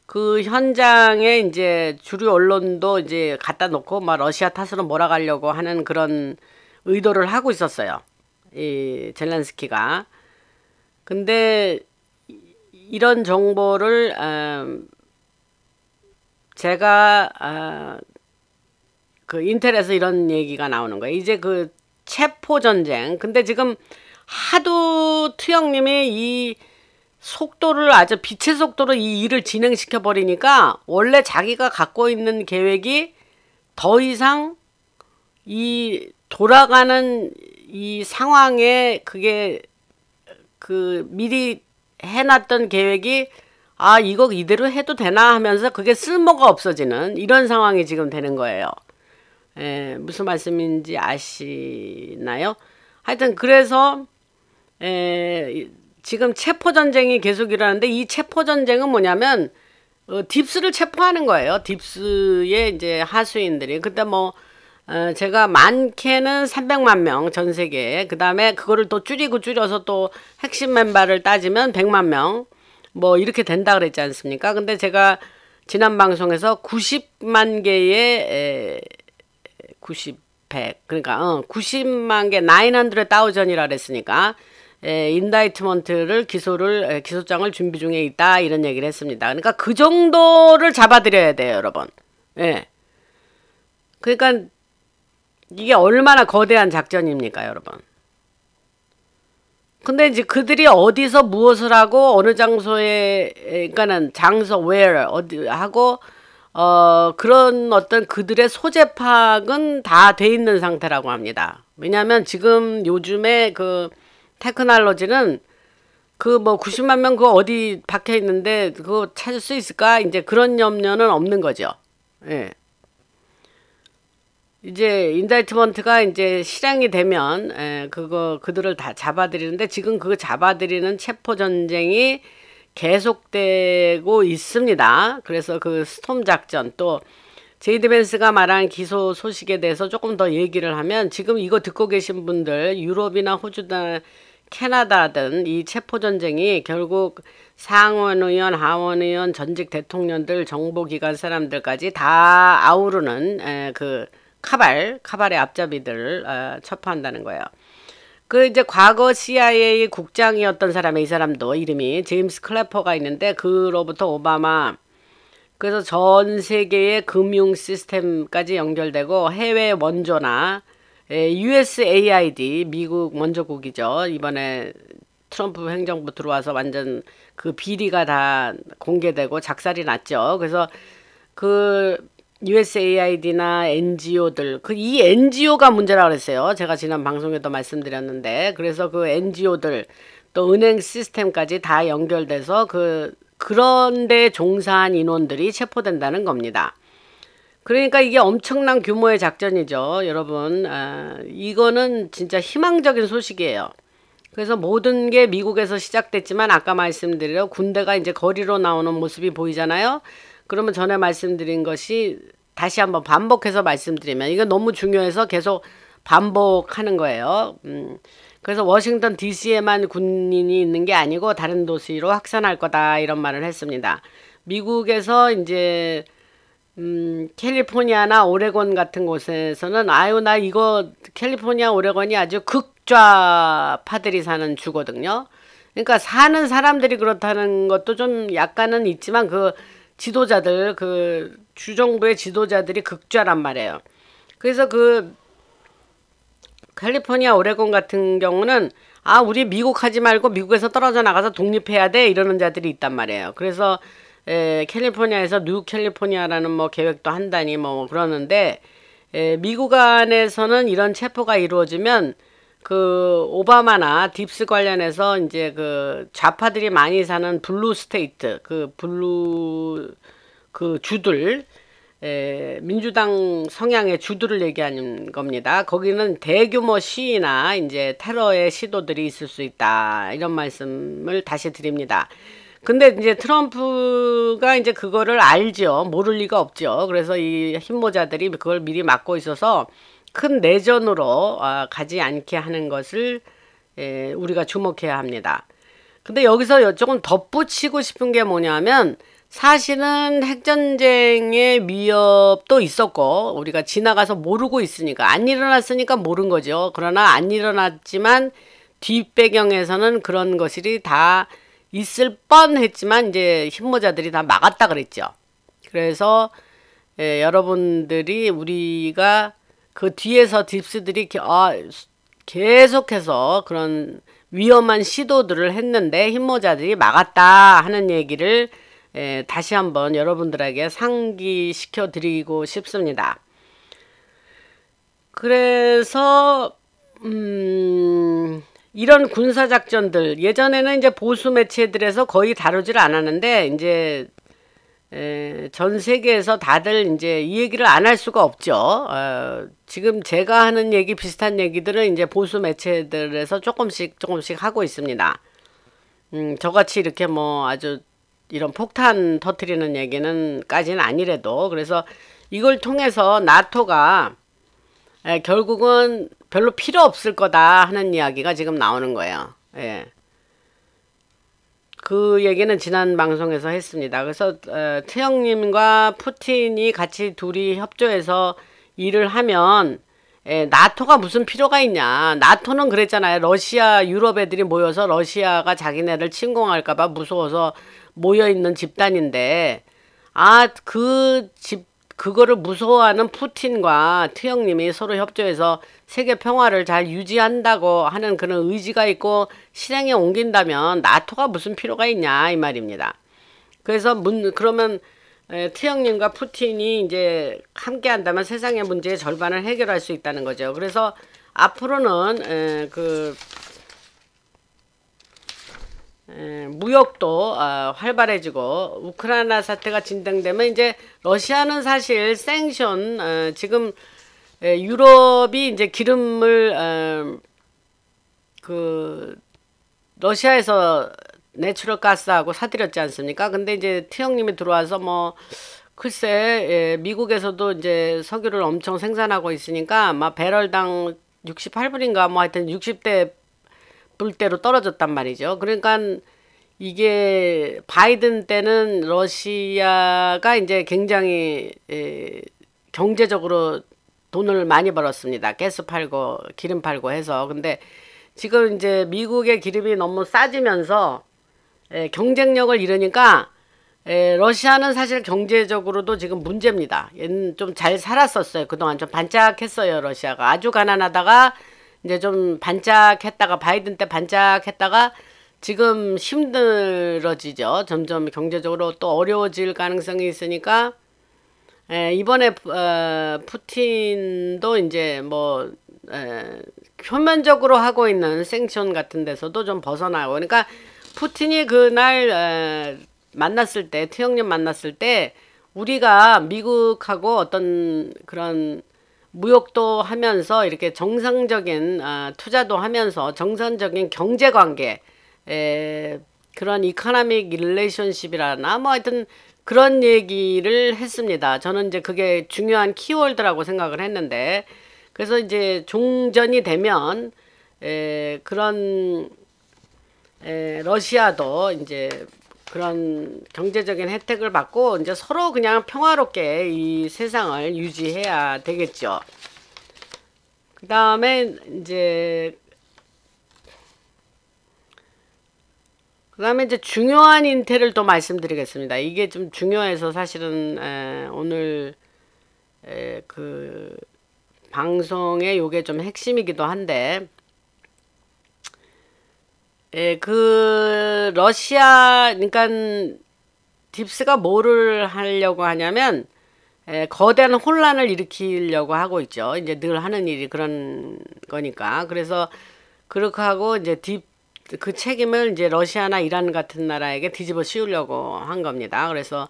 그 현장에 이제 주류 언론도 이제 갖다 놓고 막 러시아 탓으로 몰아가려고 하는 그런 의도를 하고 있었어요, 이 젤렌스키가. 근데 이런 정보를 제가 그 인텔에서 이런 얘기가 나오는 거예요. 이제 그 체포 전쟁. 근데 지금 하도 투영님이 이 속도를, 아주 빛의 속도로 이 일을 진행시켜 버리니까 원래 자기가 갖고 있는 계획이 더 이상 이 돌아가는 이 상황에 그게 그 미리 해놨던 계획이 이거 이대로 해도 되나 하면서 그게 쓸모가 없어지는 이런 상황이 지금 되는 거예요. 무슨 말씀인지 아시나요? 하여튼 그래서 지금 체포전쟁이 계속 일어나는데, 이 체포전쟁은 뭐냐면 딥스를 체포하는 거예요. 딥스의 이제 하수인들이. 그때 뭐 제가 많게는 300만 명 전 세계에, 그 다음에 그거를 또 줄여서 또 핵심 멤버를 따지면 100만 명 뭐 이렇게 된다 그랬지 않습니까? 근데 제가 지난 방송에서 90만 개의 100 그러니까 90만 개 900,000이라 그랬으니까 인다이트먼트를 기소장을 준비 중에 있다, 이런 얘기를 했습니다. 그러니까 그 정도를 잡아들여야 돼요, 여러분. 그러니까 이게 얼마나 거대한 작전입니까, 여러분. 근데 이제 그들이 어디서 무엇을 하고 어느 장소에, 그러니까는 장소 where 어디 하고 그런 어떤 그들의 소재 파악은 다 돼 있는 상태라고 합니다. 왜냐하면 지금 요즘에 그 테크놀로지는 그 뭐 90만 명 그거 어디 박혀 있는데 그거 찾을 수 있을까? 이제 그런 염려는 없는 거죠. 이제 인다이트먼트가 이제 실행이 되면 그들을 다 잡아들이는데, 지금 그 잡아들이는 체포 전쟁이 계속되고 있습니다. 그래서 그 스톰 작전, 또 제이드 벤스가 말한 기소 소식에 대해서 조금 더 얘기를 하면, 지금 이거 듣고 계신 분들 유럽이나 호주나 캐나다든 이 체포전쟁이 결국 상원의원, 하원의원, 전직 대통령들, 정보기관 사람들까지 다 아우르는 그 카발의 앞잡이들을 체포한다는 거예요. 그 이제 과거 CIA 국장이었던 사람의, 이 사람도 이름이 제임스 클래퍼가 있는데, 그로부터 오바마, 그래서 전 세계의 금융 시스템까지 연결되고 해외 원조나 USAID, 미국 원조국이죠. 이번에 트럼프 행정부 들어와서 완전 그 비리가 다 공개되고 작살이 났죠. 그래서 그 USAID나 NGO들, 이 NGO가 문제라고 그랬어요. 제가 지난 방송에도 말씀드렸는데, 그래서 그 NGO들 또 은행 시스템까지 다 연결돼서 그런데 종사한 인원들이 체포된다는 겁니다. 그러니까 이게 엄청난 규모의 작전이죠, 여러분. 이거는 진짜 희망적인 소식이에요. 그래서 모든 게 미국에서 시작됐지만, 아까 말씀드린 군대가 이제 거리로 나오는 모습이 보이잖아요. 그러면 전에 말씀드린 것이 다시 한번 반복해서 말씀드리면, 이거 너무 중요해서 계속 반복하는 거예요. 그래서 워싱턴 DC에만 군인이 있는 게 아니고 다른 도시로 확산할 거다, 이런 말을 했습니다. 미국에서 이제 캘리포니아나 오레곤 같은 곳에서는, 아유 나 이거 캘리포니아, 오레곤이 아주 극좌파들이 사는 주거든요. 그러니까 사는 사람들이 그렇다는 것도 좀 약간은 있지만, 그 지도자들, 그 주정부의 지도자들이 극좌란 말이에요. 그래서 그 캘리포니아, 오레곤 같은 경우는 우리 미국 하지 말고 미국에서 떨어져 나가서 독립해야 돼, 이러는 자들이 있단 말이에요. 그래서 캘리포니아에서 뉴 캘리포니아라는 뭐 계획도 한다니 뭐 그러는데, 미국 안에서는 이런 체포가 이루어지면 그 오바마나 딥스 관련해서 이제 그 좌파들이 많이 사는 블루 스테이트, 그 주들, 민주당 성향의 주들을 얘기하는 겁니다. 거기는 대규모 시위나 이제 테러의 시도들이 있을 수 있다, 이런 말씀을 다시 드립니다. 근데 이제 트럼프가 이제 그거를 알죠. 모를 리가 없죠. 그래서 이 힘모자들이 그걸 미리 막고 있어서 큰 내전으로 가지 않게 하는 것을 우리가 주목해야 합니다. 근데 여기서 조금 덧붙이고 싶은 게 뭐냐면, 사실은 핵전쟁의 위협도 있었고 우리가 지나가서 모르고 있으니까, 안 일어났으니까 모른 거죠. 그러나 안 일어났지만 뒷배경에서는 그런 것들이 다 있을 뻔했지만 이제 힘모자들이 다 막았다 그랬죠. 그래서 여러분들이, 우리가 그 뒤에서 딥스들이 계속해서 그런 위험한 시도들을 했는데 힘모자들이 막았다 하는 얘기를 다시 한번 여러분들에게 상기시켜 드리고 싶습니다. 그래서 이런 군사작전들, 예전에는 이제 보수 매체들에서 거의 다루질 않았는데, 이제 전 세계에서 다들 이제 이 얘기를 안 할 수가 없죠. 지금 제가 하는 얘기, 비슷한 얘기들은 이제 보수 매체들에서 조금씩 하고 있습니다. 저같이 이렇게 뭐 아주 이런 폭탄 터트리는 얘기는 까지는 아니래도, 그래서 이걸 통해서 나토가 결국은 별로 필요 없을 거다 하는 이야기가 지금 나오는 거예요. 그 얘기는 지난 방송에서 했습니다. 그래서 트형님과 푸틴이 같이 둘이 협조해서 일을 하면 나토가 무슨 필요가 있냐. 나토는 그랬잖아요. 러시아, 유럽 애들이 모여서 러시아가 자기네를 침공할까봐 무서워서 모여있는 집단인데, 그거를 무서워하는 푸틴과 트형님이 서로 협조해서 세계 평화를 잘 유지한다고 하는 그런 의지가 있고 실행에 옮긴다면 나토가 무슨 필요가 있냐, 이 말입니다. 그래서 그러면 트형님과 푸틴이 이제 함께 한다면 세상의 문제의 절반을 해결할 수 있다는 거죠. 그래서 앞으로는 무역도 활발해지고, 우크라이나 사태가 진행되면 이제 러시아는 사실 생션, 지금 유럽이 이제 기름을 러시아에서 내추럴 가스하고 사들였지 않습니까? 근데 이제 트형님이 들어와서 뭐 글쎄, 예, 미국에서도 이제 석유를 엄청 생산하고 있으니까 막 배럴당 68불인가 뭐 하여튼 60대 불대로 떨어졌단 말이죠. 그러니까 이게 바이든 때는 러시아가 이제 굉장히 경제적으로 돈을 많이 벌었습니다. 가스 팔고 기름 팔고 해서. 근데 지금 이제 미국의 기름이 너무 싸지면서 경쟁력을 잃으니까 러시아는 사실 경제적으로도 지금 문제입니다. 좀 잘 살았었어요. 그동안 좀 반짝했어요. 러시아가 아주 가난하다가 이제 좀 반짝했다가 바이든 때 반짝했다가 지금 힘들어지죠. 점점 경제적으로 또 어려워질 가능성이 있으니까 이번에 푸틴도 이제 뭐 표면적으로 하고 있는 생션 같은 데서도 좀 벗어나고 그러니까 푸틴이 그날 만났을 때 트형님 만났을 때 우리가 미국하고 어떤 그런 무역도 하면서 이렇게 정상적인 투자도 하면서 정상적인 경제관계 그런 이코노믹 릴레이션십이라나 뭐 하여튼 그런 얘기를 했습니다. 저는 이제 그게 중요한 키워드라고 생각을 했는데 그래서 이제 종전이 되면 그런 러시아도 이제 그런 경제적인 혜택을 받고 이제 서로 그냥 평화롭게 이 세상을 유지해야 되겠죠. 그 다음에 이제 중요한 인텔을 또 말씀드리겠습니다. 이게 좀 중요해서 사실은 오늘 그 방송에 요게 좀 핵심이기도 한데 그 러시아 그러니까 딥스가 뭐를 하려고 하냐면 거대한 혼란을 일으키려고 하고 있죠. 이제 늘 하는 일이 그런 거니까. 그래서 그렇게 하고 이제 그 책임을 이제 러시아나 이란 같은 나라에게 뒤집어 씌우려고 한 겁니다. 그래서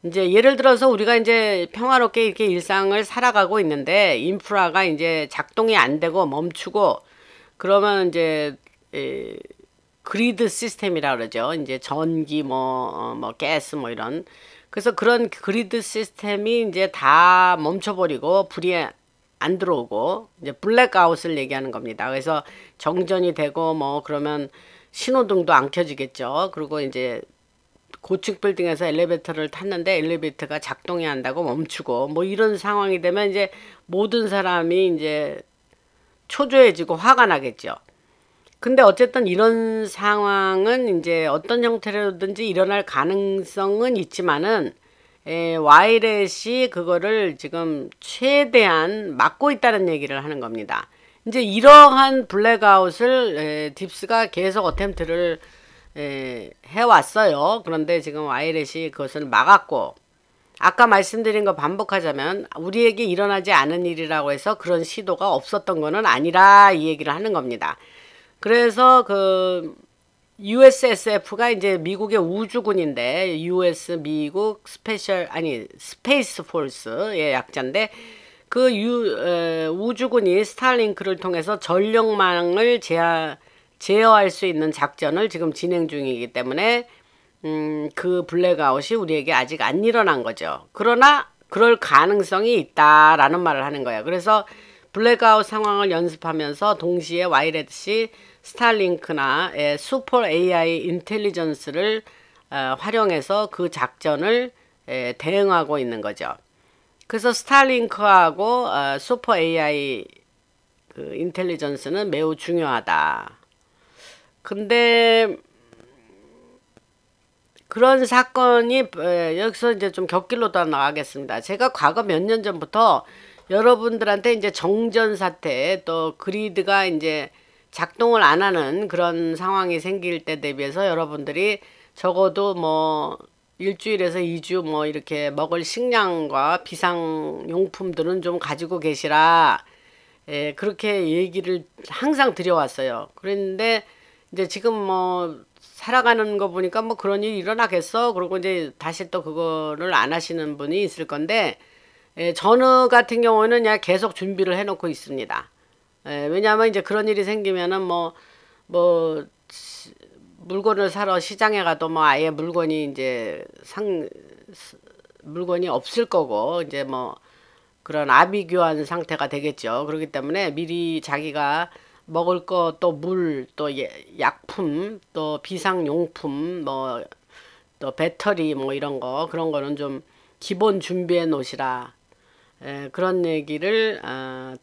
이제 예를 들어서 우리가 이제 평화롭게 이렇게 일상을 살아가고 있는데 인프라가 이제 작동이 안 되고 멈추고 그러면 이제 그리드 시스템이라 그러죠. 이제 전기 뭐 가스 뭐 이런. 그래서 그런 그리드 시스템이 이제 다 멈춰버리고 불이 안 들어오고 이제 블랙아웃을 얘기하는 겁니다. 그래서 정전이 되고 뭐 그러면 신호등도 안 켜지겠죠. 그리고 이제 고층 빌딩에서 엘리베이터를 탔는데 엘리베이터가 작동이 안 한다고 멈추고 뭐 이런 상황이 되면 이제 모든 사람이 이제 초조해지고 화가 나겠죠. 근데 어쨌든 이런 상황은 이제 어떤 형태로든지 일어날 가능성은 있지만은 와이렛이 그거를 지금 최대한 막고 있다는 얘기를 하는 겁니다. 이제 이러한 블랙아웃을 딥스가 계속 어템트를 해왔어요. 그런데 지금 와이렛이 그것을 막았고 아까 말씀드린 거 반복하자면 우리에게 일어나지 않은 일이라고 해서 그런 시도가 없었던 거는 아니라 이 얘기를 하는 겁니다. 그래서 그 USSF가 이제 미국의 우주군인데 미국 스페이스 폴스의 약자인데 그 우주군이 스타링크를 통해서 전력망을 제어할 수 있는 작전을 지금 진행 중이기 때문에 그 블랙아웃이 우리에게 아직 안 일어난 거죠. 그러나 그럴 가능성이 있다라는 말을 하는 거예요. 그래서 블랙아웃 상황을 연습하면서 동시에 와이렛이 스타링크나 슈퍼 AI 인텔리전스를 활용해서 그 작전을 대응하고 있는 거죠. 그래서 스타링크하고 슈퍼 AI 그 인텔리전스는 매우 중요하다. 근데 그런 사건이 여기서 이제 좀 곁길로 더 나가겠습니다. 제가 과거 몇 년 전부터 여러분들한테 이제 정전 사태 또 그리드가 이제 작동을 안 하는 그런 상황이 생길 때 대비해서 여러분들이 적어도 뭐 일주일에서 2주 뭐 이렇게 먹을 식량과 비상용품들은 좀 가지고 계시라 그렇게 얘기를 항상 드려왔어요. 그런데 이제 지금 뭐 살아가는 거 보니까 뭐 그런 일이 일어나겠어. 그리고 이제 다시 또 그거를 안 하시는 분이 있을 건데 저는 같은 경우는 그냥 계속 준비를 해놓고 있습니다. 왜냐하면 이제 그런 일이 생기면은 뭐 물건을 사러 시장에 가도 뭐 아예 물건이 이제 물건이 없을 거고 이제 뭐 그런 아비규환 상태가 되겠죠. 그렇기 때문에 미리 자기가 먹을 거 또 물 또 약품 또 비상용품 뭐 또 배터리 뭐 이런 거 그런 거는 좀 기본 준비해 놓으시라. 그런 얘기를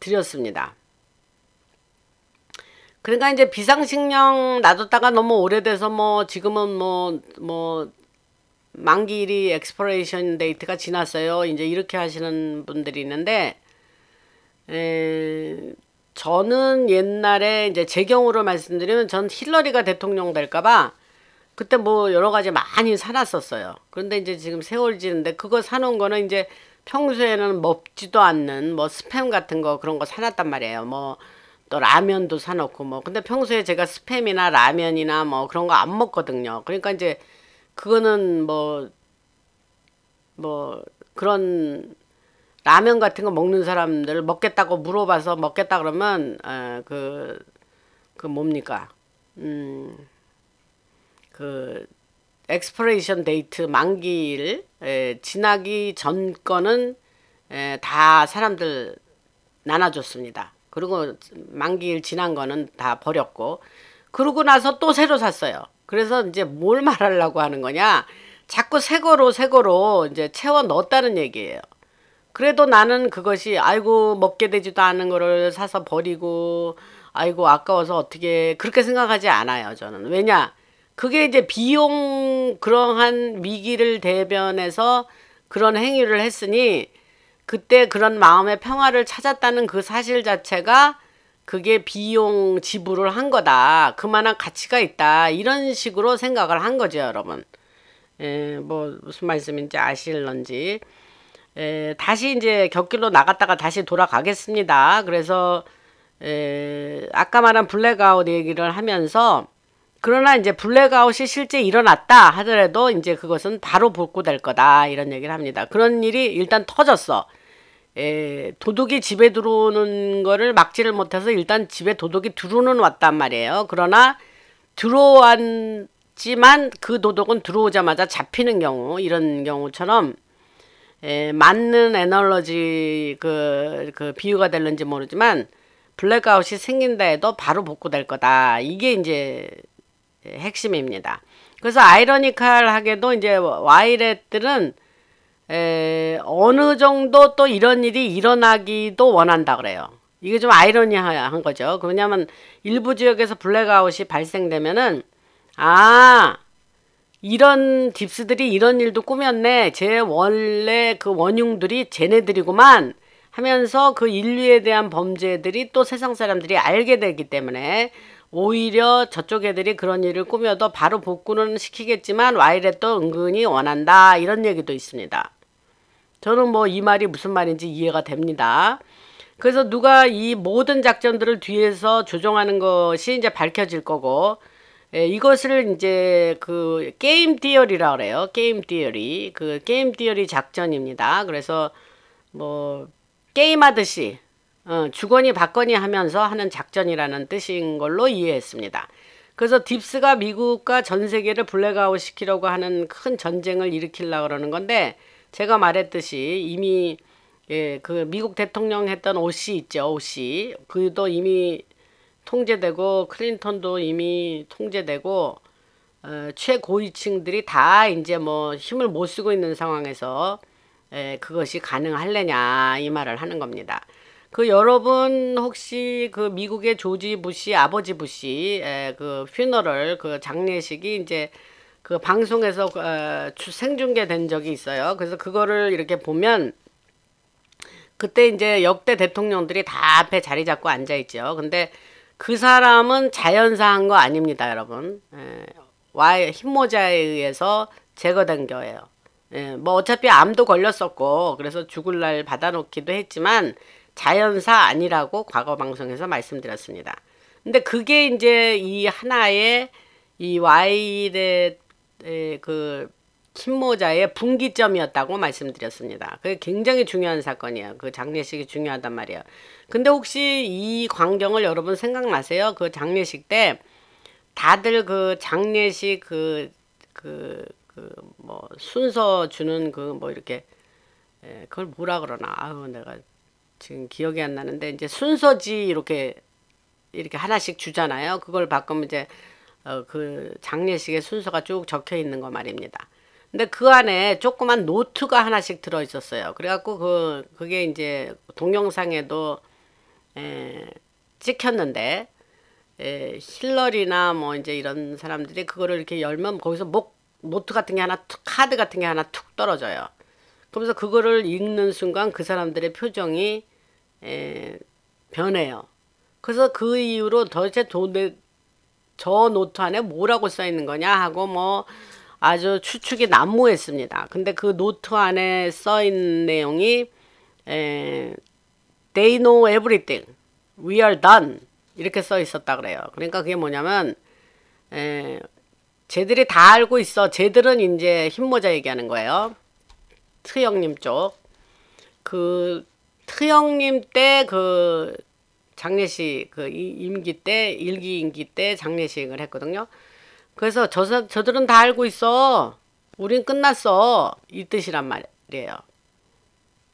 드렸습니다. 그러니까 이제 비상식량 놔뒀다가 너무 오래돼서 뭐 지금은 뭐 만기일이 엑스퍼레이션 데이트가 지났어요. 이제 이렇게 하시는 분들이 있는데 저는 옛날에 이제 제 경우로 말씀드리면 전 힐러리가 대통령 될까봐 그때 뭐 여러 가지 많이 사놨었어요. 그런데 이제 지금 세월이 지는데 그거 사놓은 거는 이제 평소에는 먹지도 않는 뭐 스팸 같은 거 그런 거 사놨단 말이에요. 뭐 또 라면도 사놓고 뭐 근데 평소에 제가 스팸이나 라면이나 뭐 그런 거 안 먹거든요. 그러니까 이제 그거는 뭐 그런 라면 같은 거 먹는 사람들 먹겠다고 물어봐서 먹겠다 그러면 그 뭡니까 그 엑스퍼레이션 데이트 만기일 지나기 전 거는 다 사람들 나눠줬습니다. 그리고 만기일 지난 거는 다 버렸고 그러고 나서 또 새로 샀어요. 그래서 이제 뭘 말하려고 하는 거냐 자꾸 새거로 이제 채워 넣었다는 얘기예요. 그래도 나는 그것이 아이고 먹게 되지도 않은 거를 사서 버리고 아이고 아까워서 어떻게 그렇게 생각하지 않아요. 저는 왜냐 그게 이제 비용 그러한 위기를 대변해서 그런 행위를 했으니 그때 그런 마음의 평화를 찾았다는 그 사실 자체가 그게 비용 지불을 한 거다. 그만한 가치가 있다. 이런 식으로 생각을 한 거죠, 여러분. 뭐 무슨 말씀인지 아실런지. 다시 이제 곁길로 나갔다가 다시 돌아가겠습니다. 그래서 아까 말한 블랙아웃 얘기를 하면서 그러나 이제 블랙아웃이 실제 일어났다 하더라도 이제 그것은 바로 복구될 거다 이런 얘기를 합니다. 그런 일이 일단 터졌어. 도둑이 집에 들어오는 거를 막지를 못해서 일단 집에 도둑이 들어오는 왔단 말이에요. 그러나 들어왔지만 그 도둑은 들어오자마자 잡히는 경우 이런 경우처럼 맞는 애널러지 그 비유가 될는지 모르지만 블랙아웃이 생긴다 해도 바로 복구될 거다. 이게 이제 핵심입니다. 그래서 아이러니컬하게도 이제 와이렛들은 어느 정도 또 이런 일이 일어나기도 원한다 그래요. 이게 좀 아이러니한 거죠. 왜냐하면 일부 지역에서 블랙아웃이 발생되면은 이런 딥스들이 이런 일도 꾸몄네. 제 원래 그 원흉들이 쟤네들이구만 하면서 그 인류에 대한 범죄들이 또 세상 사람들이 알게 되기 때문에 오히려 저쪽 애들이 그런 일을 꾸며도 바로 복구는 시키겠지만 와이렛도 은근히 원한다 이런 얘기도 있습니다. 저는 뭐 이 말이 무슨 말인지 이해가 됩니다. 그래서 누가 이 모든 작전들을 뒤에서 조종하는 것이 이제 밝혀질 거고 이것을 이제 그 게임 티어리라 그래요. 게임 티어리. 그 게임 티어리 작전입니다. 그래서 뭐 게임하듯이 주거니 받거니 하면서 하는 작전이라는 뜻인 걸로 이해했습니다. 그래서 딥스가 미국과 전 세계를 블랙아웃 시키려고 하는 큰 전쟁을 일으키려고 그러는 건데 제가 말했듯이 이미 그 미국 대통령 했던 오씨 있죠. 오씨. 그도 이미 통제되고 클린턴도 이미 통제되고 최고위층들이 다 이제 뭐 힘을 못 쓰고 있는 상황에서 그것이 가능할래냐 이 말을 하는 겁니다. 그 여러분 혹시 그 미국의 조지 부시 아버지 부시 그 퓨너럴 그 장례식이 이제 그 방송에서 생중계된 적이 있어요. 그래서 그거를 이렇게 보면 그때 이제 역대 대통령들이 다 앞에 자리 잡고 앉아 있죠. 근데 그 사람은 자연사한 거 아닙니다, 여러분. 흰모자에 의해서 제거된 거예요. 뭐 어차피 암도 걸렸었고 그래서 죽을 날 받아놓기도 했지만 자연사 아니라고 과거 방송에서 말씀드렸습니다. 근데 그게 이제 이 하나의 이 와일의 그 흰모자의 분기점이었다고 말씀드렸습니다. 그게 굉장히 중요한 사건이에요. 그 장례식이 중요하단 말이에요. 근데 혹시 이 광경을 여러분 생각나세요? 그 장례식 때 다들 그 장례식 뭐 순서 주는 그 뭐 이렇게 그걸 뭐라 그러나. 아유, 내가 지금 기억이 안 나는데, 이제 순서지 이렇게 하나씩 주잖아요. 그걸 바꾸면 이제 그 장례식의 순서가 쭉 적혀 있는 거 말입니다. 근데 그 안에 조그만 노트가 하나씩 들어 있었어요. 그래갖고 그게 이제 동영상에도 찍혔는데, 힐러리나 뭐 이제 이런 사람들이 그거를 이렇게 열면 거기서 노트 같은 게 하나 카드 같은 게 하나 툭 떨어져요. 그러면서 그거를 읽는 순간 그 사람들의 표정이 변해요. 그래서 그 이후로 도대체 저 노트 안에 뭐라고 써 있는 거냐 하고 뭐 아주 추측이 난무했습니다. 근데 그 노트 안에 써 있는 내용이 They know everything. We are done. 이렇게 써 있었다 그래요. 그러니까 그게 뭐냐면 쟤들이 다 알고 있어. 쟤들은 이제 흰모자 얘기하는 거예요. 트형님 쪽. 그 트형님 때 그 장례식 그 임기 때 일기 임기 때 장례식을 했거든요. 그래서 저들은 다 알고 있어. 우린 끝났어. 이 뜻이란 말이에요.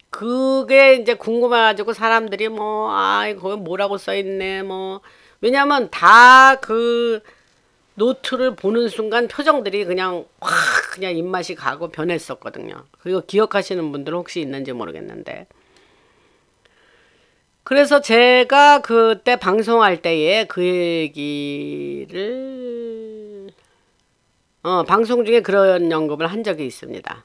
그게 이제 궁금해가지고 사람들이 거기 뭐라고 써있네, 왜냐면 다 그 노트를 보는 순간 표정들이 그냥 확 그냥 입맛이 가고 변했었거든요. 그리고 기억하시는 분들 혹시 있는지 모르겠는데. 그래서 제가 그때 방송할 때에 그 얘기를, 방송 중에 그런 언급을 한 적이 있습니다.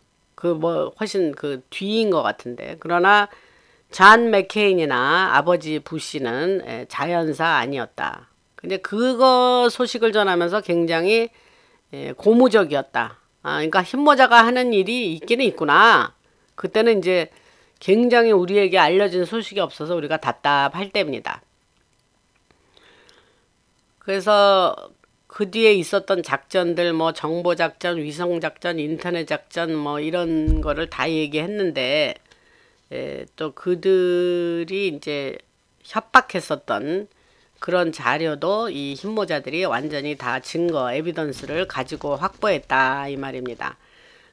훨씬 그 뒤인 것 같은데. 그러나 존 맥케인이나 아버지 부시는 자연사 아니었다. 근데 그거 소식을 전하면서 굉장히 고무적이었다. 그러니까 흰모자가 하는 일이 있기는 있구나. 그때는 이제 굉장히 우리에게 알려진 소식이 없어서 우리가 답답할 때입니다. 그래서 그 뒤에 있었던 작전들, 정보작전, 위성작전, 인터넷작전, 이런 거를 다 얘기했는데, 또 그들이 이제 협박했었던 그런 자료도 이 흰모자들이 완전히 다 증거, 에비던스를 가지고 확보했다, 이 말입니다.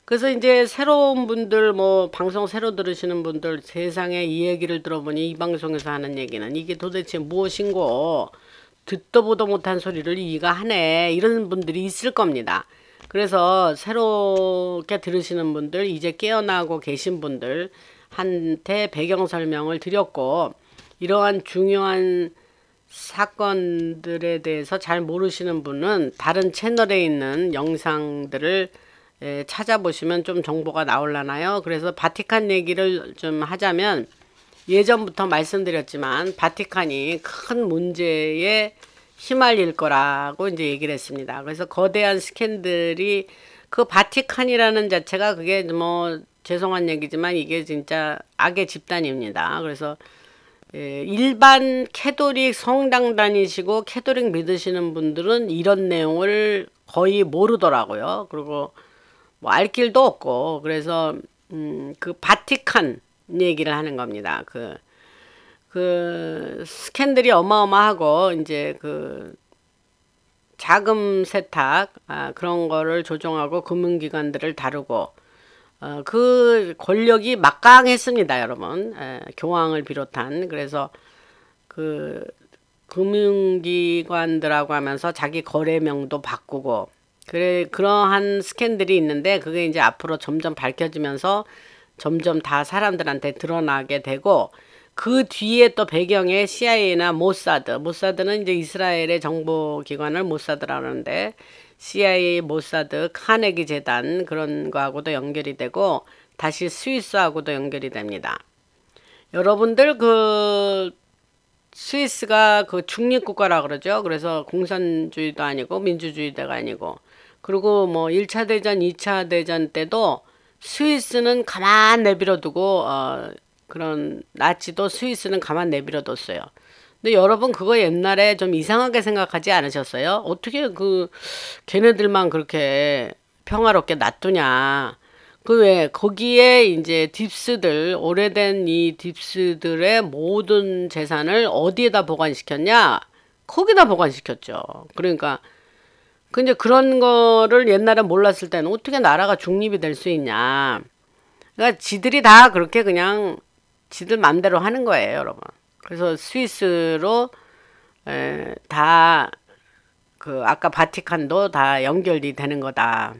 그래서 이제 새로운 분들, 방송 새로 들으시는 분들, 세상에 이 얘기를 들어보니 이 방송에서 하는 얘기는 이게 도대체 무엇인고, 듣도 보도 못한 소리를 이가 하네, 이런 분들이 있을 겁니다. 그래서 새롭게 들으시는 분들, 이제 깨어나고 계신 분들한테 배경 설명을 드렸고, 이러한 중요한 사건들에 대해서 잘 모르시는 분은 다른 채널에 있는 영상들을 찾아보시면 좀 정보가 나올라나요? 그래서 바티칸 얘기를 좀 하자면, 예전부터 말씀드렸지만 바티칸이 큰 문제에 휘말릴 거라고 이제 얘기를 했습니다. 그래서 거대한 스캔들이 그 바티칸이라는 자체가 그게 죄송한 얘기지만 이게 진짜 악의 집단입니다. 그래서 일반 캐토릭 성당 다니시고 캐토릭 믿으시는 분들은 이런 내용을 거의 모르더라고요. 그리고 알 길도 없고, 그래서 그 바티칸 얘기를 하는 겁니다. 그 스캔들이 어마어마하고 이제 그 자금 세탁 그런 거를 조종하고 금융기관들을 다루고 그 권력이 막강했습니다, 여러분. 교황을 비롯한. 그래서 그 금융기관들하고 하면서 자기 거래명도 바꾸고 그러한 스캔들이 있는데, 그게 이제 앞으로 점점 밝혀지면서 점점 다 사람들한테 드러나게 되고, 그 뒤에 또 배경에 CIA나 모사드는 이제 이스라엘의 정보기관을 모사드라고 하는데, CIA, 모사드, 카네기 재단 그런 거하고도 연결이 되고, 다시 스위스하고도 연결이 됩니다. 여러분들 스위스가 중립국가라 그러죠. 그래서 공산주의도 아니고 민주주의대가 아니고, 그리고 1차 대전, 2차 대전 때도 스위스는 가만 내버려두고 그런 나치도 스위스는 가만 내버려뒀어요. 근데 여러분 그거 옛날에 좀 이상하게 생각하지 않으셨어요? 어떻게 걔네들만 그렇게 평화롭게 놔두냐? 왜 거기에 이제 딥스들, 오래된 이 딥스들의 모든 재산을 어디에다 보관시켰냐? 거기다 보관시켰죠. 그러니까 근데 그런 거를 옛날에 몰랐을 때는 어떻게 나라가 중립이 될 수 있냐? 그러니까 지들이 다 그렇게 그냥 지들 맘대로 하는 거예요, 여러분. 그래서 스위스로 다 그 아까 바티칸도 다 연결이 되는 거다.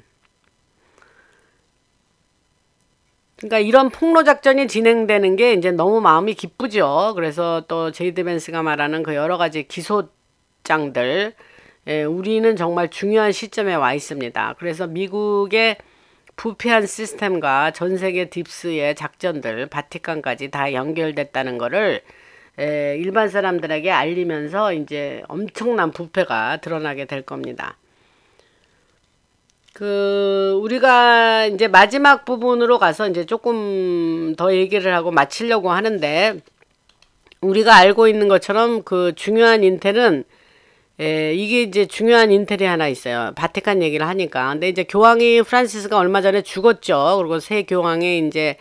그러니까 이런 폭로 작전이 진행되는 게 이제 너무 마음이 기쁘죠. 그래서 또 제이드 벤스가 말하는 그 여러 가지 기소장들, 우리는 정말 중요한 시점에 와 있습니다. 그래서 미국의 부패한 시스템과 전 세계 딥스의 작전들, 바티칸까지 다 연결됐다는 거를 일반 사람들에게 알리면서 이제 엄청난 부패가 드러나게 될 겁니다. 우리가 이제 마지막 부분으로 가서 이제 조금 더 얘기를 하고 마치려고 하는데, 우리가 알고 있는 것처럼 그 중요한 인텔은, 이게 이제 중요한 인텔이 하나 있어요. 바티칸 얘기를 하니까. 근데 이제 교황이 프란시스가 얼마 전에 죽었죠. 그리고 새 교황이 이제,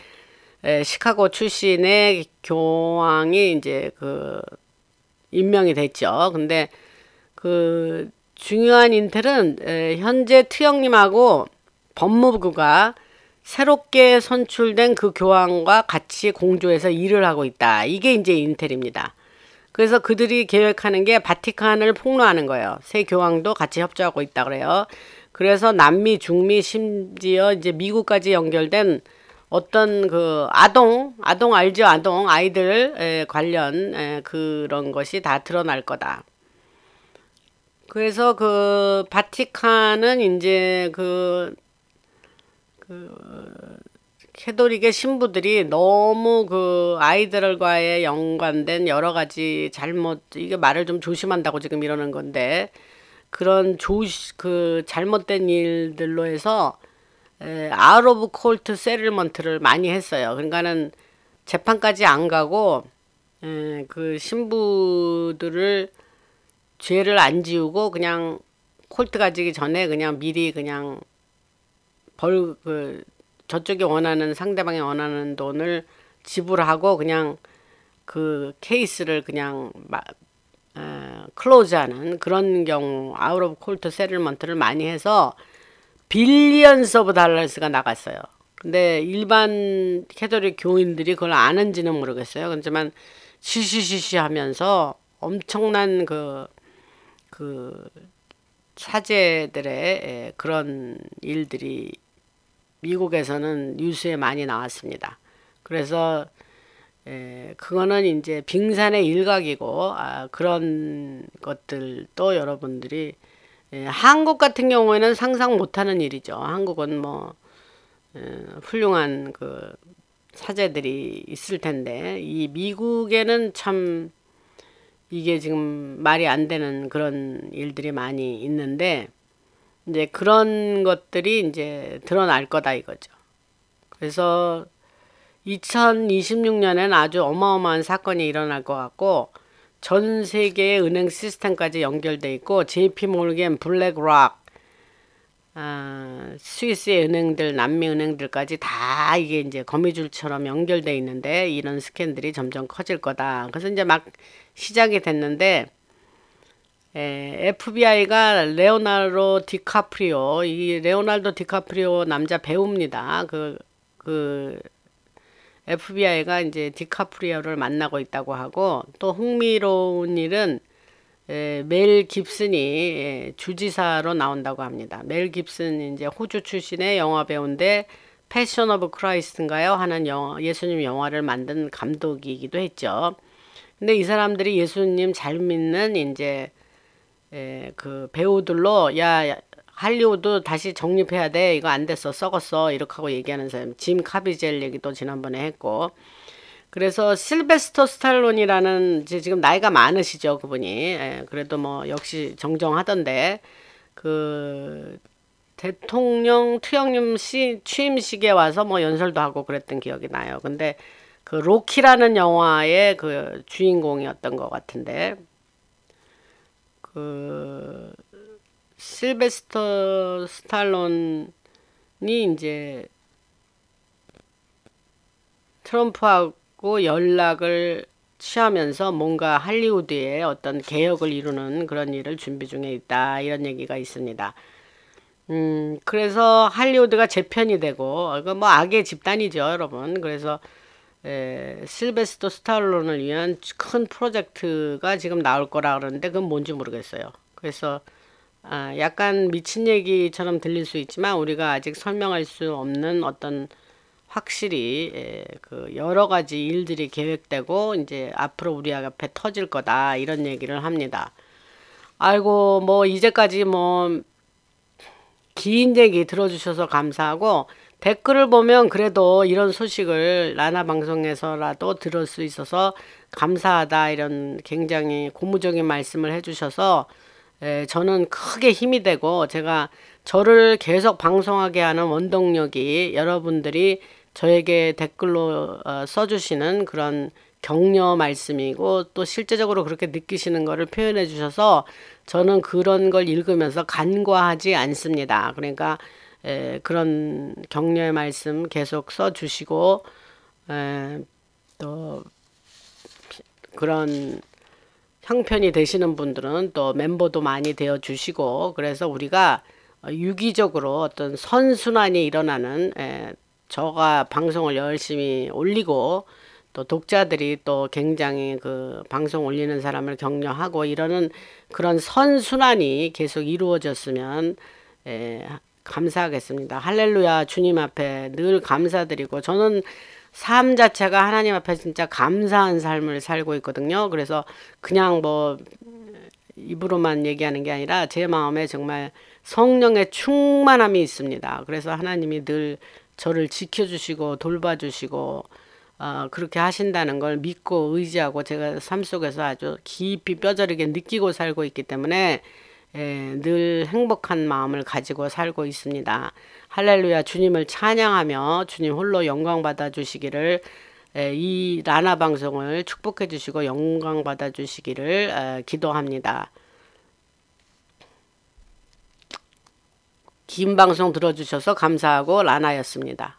시카고 출신의 교황이 이제 임명이 됐죠. 근데 중요한 인텔은 현재 트형님하고 법무부가 새롭게 선출된 그 교황과 같이 공조해서 일을 하고 있다. 이게 이제 인텔입니다. 그래서 그들이 계획하는 게 바티칸을 폭로하는 거예요. 새 교황도 같이 협조하고 있다 그래요. 그래서 남미, 중미, 심지어 이제 미국까지 연결된 어떤 아동 알죠? 아동, 아이들 관련 그런 것이 다 드러날 거다. 그래서 바티칸은 이제 캐톨릭의 신부들이 너무 아이들과의 연관된 여러 가지 이게 말을 좀 조심한다고 지금 이러는 건데, 그런 잘못된 일들로 해서 아웃 오브 콜트 세틀먼트를 많이 했어요. 그러니까는 재판까지 안 가고 그 신부들을 죄를 안 지우고 그냥 콜트 가지기 전에 그냥 미리 그냥 저쪽이 원하는, 상대방이 원하는 돈을 지불하고 그냥 그 케이스를 그냥 클로즈하는 그런 경우, 아웃 오브 콜트 세틀먼트를 많이 해서 빌리언스 오브 달러스가 나갔어요. 근데 일반 캐톨릭 교인들이 그걸 아는지는 모르겠어요. 그렇지만 시시시시 하면서 엄청난 사제들의 그런 일들이 미국에서는 뉴스에 많이 나왔습니다. 그래서 그거는 이제 빙산의 일각이고, 그런 것들도 여러분들이 한국 같은 경우에는 상상 못하는 일이죠. 한국은 뭐 훌륭한 사제들이 있을 텐데, 이 미국에는 참 이게 지금 말이 안 되는 그런 일들이 많이 있는데, 이제 그런 것들이 이제 드러날 거다 이거죠. 그래서 2026년에는 아주 어마어마한 사건이 일어날 것 같고, 전 세계의 은행 시스템까지 연결돼 있고, JP 모르겐, 블랙락, 스위스의 은행들, 남미 은행들까지 다 이게 이제 거미줄처럼 연결돼 있는데, 이런 스캔들이 점점 커질 거다. 그래서 이제 막 시작이 됐는데, FBI가 레오나르도 디카프리오, 이 레오나르도 디카프리오 남자 배우입니다. FBI가 이제 디카프리오를 만나고 있다고 하고, 또 흥미로운 일은 멜 깁슨이 주지사로 나온다고 합니다. 멜 깁슨 이제 호주 출신의 영화 배우인데, 패션 오브 크라이스트인가요? 하는 예수님 영화를 만든 감독이기도 했죠. 근데 이 사람들이 예수님 잘 믿는 이제 그 배우들로, 야, 할리우드 다시 정립해야 돼, 이거 안 됐어, 썩었어, 이렇게 하고 얘기하는 사람, 짐 카비젤 얘기도 지난번에 했고, 그래서 실베스터 스탈론이라는, 지금 나이가 많으시죠, 그분이. 그래도 뭐 역시 정정하던데, 대통령 트형님 취임식에 와서 뭐 연설도 하고 그랬던 기억이 나요. 근데 로키라는 영화의 주인공이었던 것 같은데, 실베스터 스탈론이 이제 트럼프하고 연락을 취하면서 뭔가 할리우드에 어떤 개혁을 이루는 그런 일을 준비 중에 있다, 이런 얘기가 있습니다. 그래서 할리우드가 제 편이 되고, 이거 뭐 악의 집단이죠, 여러분. 그래서 실베스터 스탈론을 위한 큰 프로젝트가 지금 나올 거라 그러는데 그건 뭔지 모르겠어요. 그래서 약간 미친 얘기처럼 들릴 수 있지만 우리가 아직 설명할 수 없는 어떤 확실히 그 여러 가지 일들이 계획되고 이제 앞으로 우리 앞에 터질 거다 이런 얘기를 합니다. 아이고 뭐 이제까지 뭐 긴 얘기 들어주셔서 감사하고 댓글을 보면 그래도 이런 소식을 라나 방송에서라도 들을 수 있어서 감사하다 이런 굉장히 고무적인 말씀을 해주셔서 저는 크게 힘이 되고 제가 저를 계속 방송하게 하는 원동력이 여러분들이 저에게 댓글로 써주시는 그런 격려 말씀이고 또 실제적으로 그렇게 느끼시는 것을 표현해 주셔서 저는 그런 걸 읽으면서 간과하지 않습니다. 그러니까 그런 격려의 말씀 계속 써주시고 또 그런 형편이 되시는 분들은 또 멤버도 많이 되어 주시고 그래서 우리가 유기적으로 어떤 선순환이 일어나는 저가 방송을 열심히 올리고 또 독자들이 또 굉장히 그 방송 올리는 사람을 격려하고 이러는 그런 선순환이 계속 이루어졌으면 감사하겠습니다. 할렐루야 주님 앞에 늘 감사드리고 저는 삶 자체가 하나님 앞에 진짜 감사한 삶을 살고 있거든요. 그래서 그냥 뭐 입으로만 얘기하는 게 아니라 제 마음에 정말 성령의 충만함이 있습니다. 그래서 하나님이 늘 저를 지켜주시고 돌봐주시고 그렇게 하신다는 걸 믿고 의지하고 제가 삶 속에서 아주 깊이 뼈저리게 느끼고 살고 있기 때문에 늘 행복한 마음을 가지고 살고 있습니다. 할렐루야 주님을 찬양하며 주님 홀로 영광 받아 주시기를 이 라나 방송을 축복해 주시고 영광 받아 주시기를 기도합니다. 긴 방송 들어주셔서 감사하고 라나였습니다.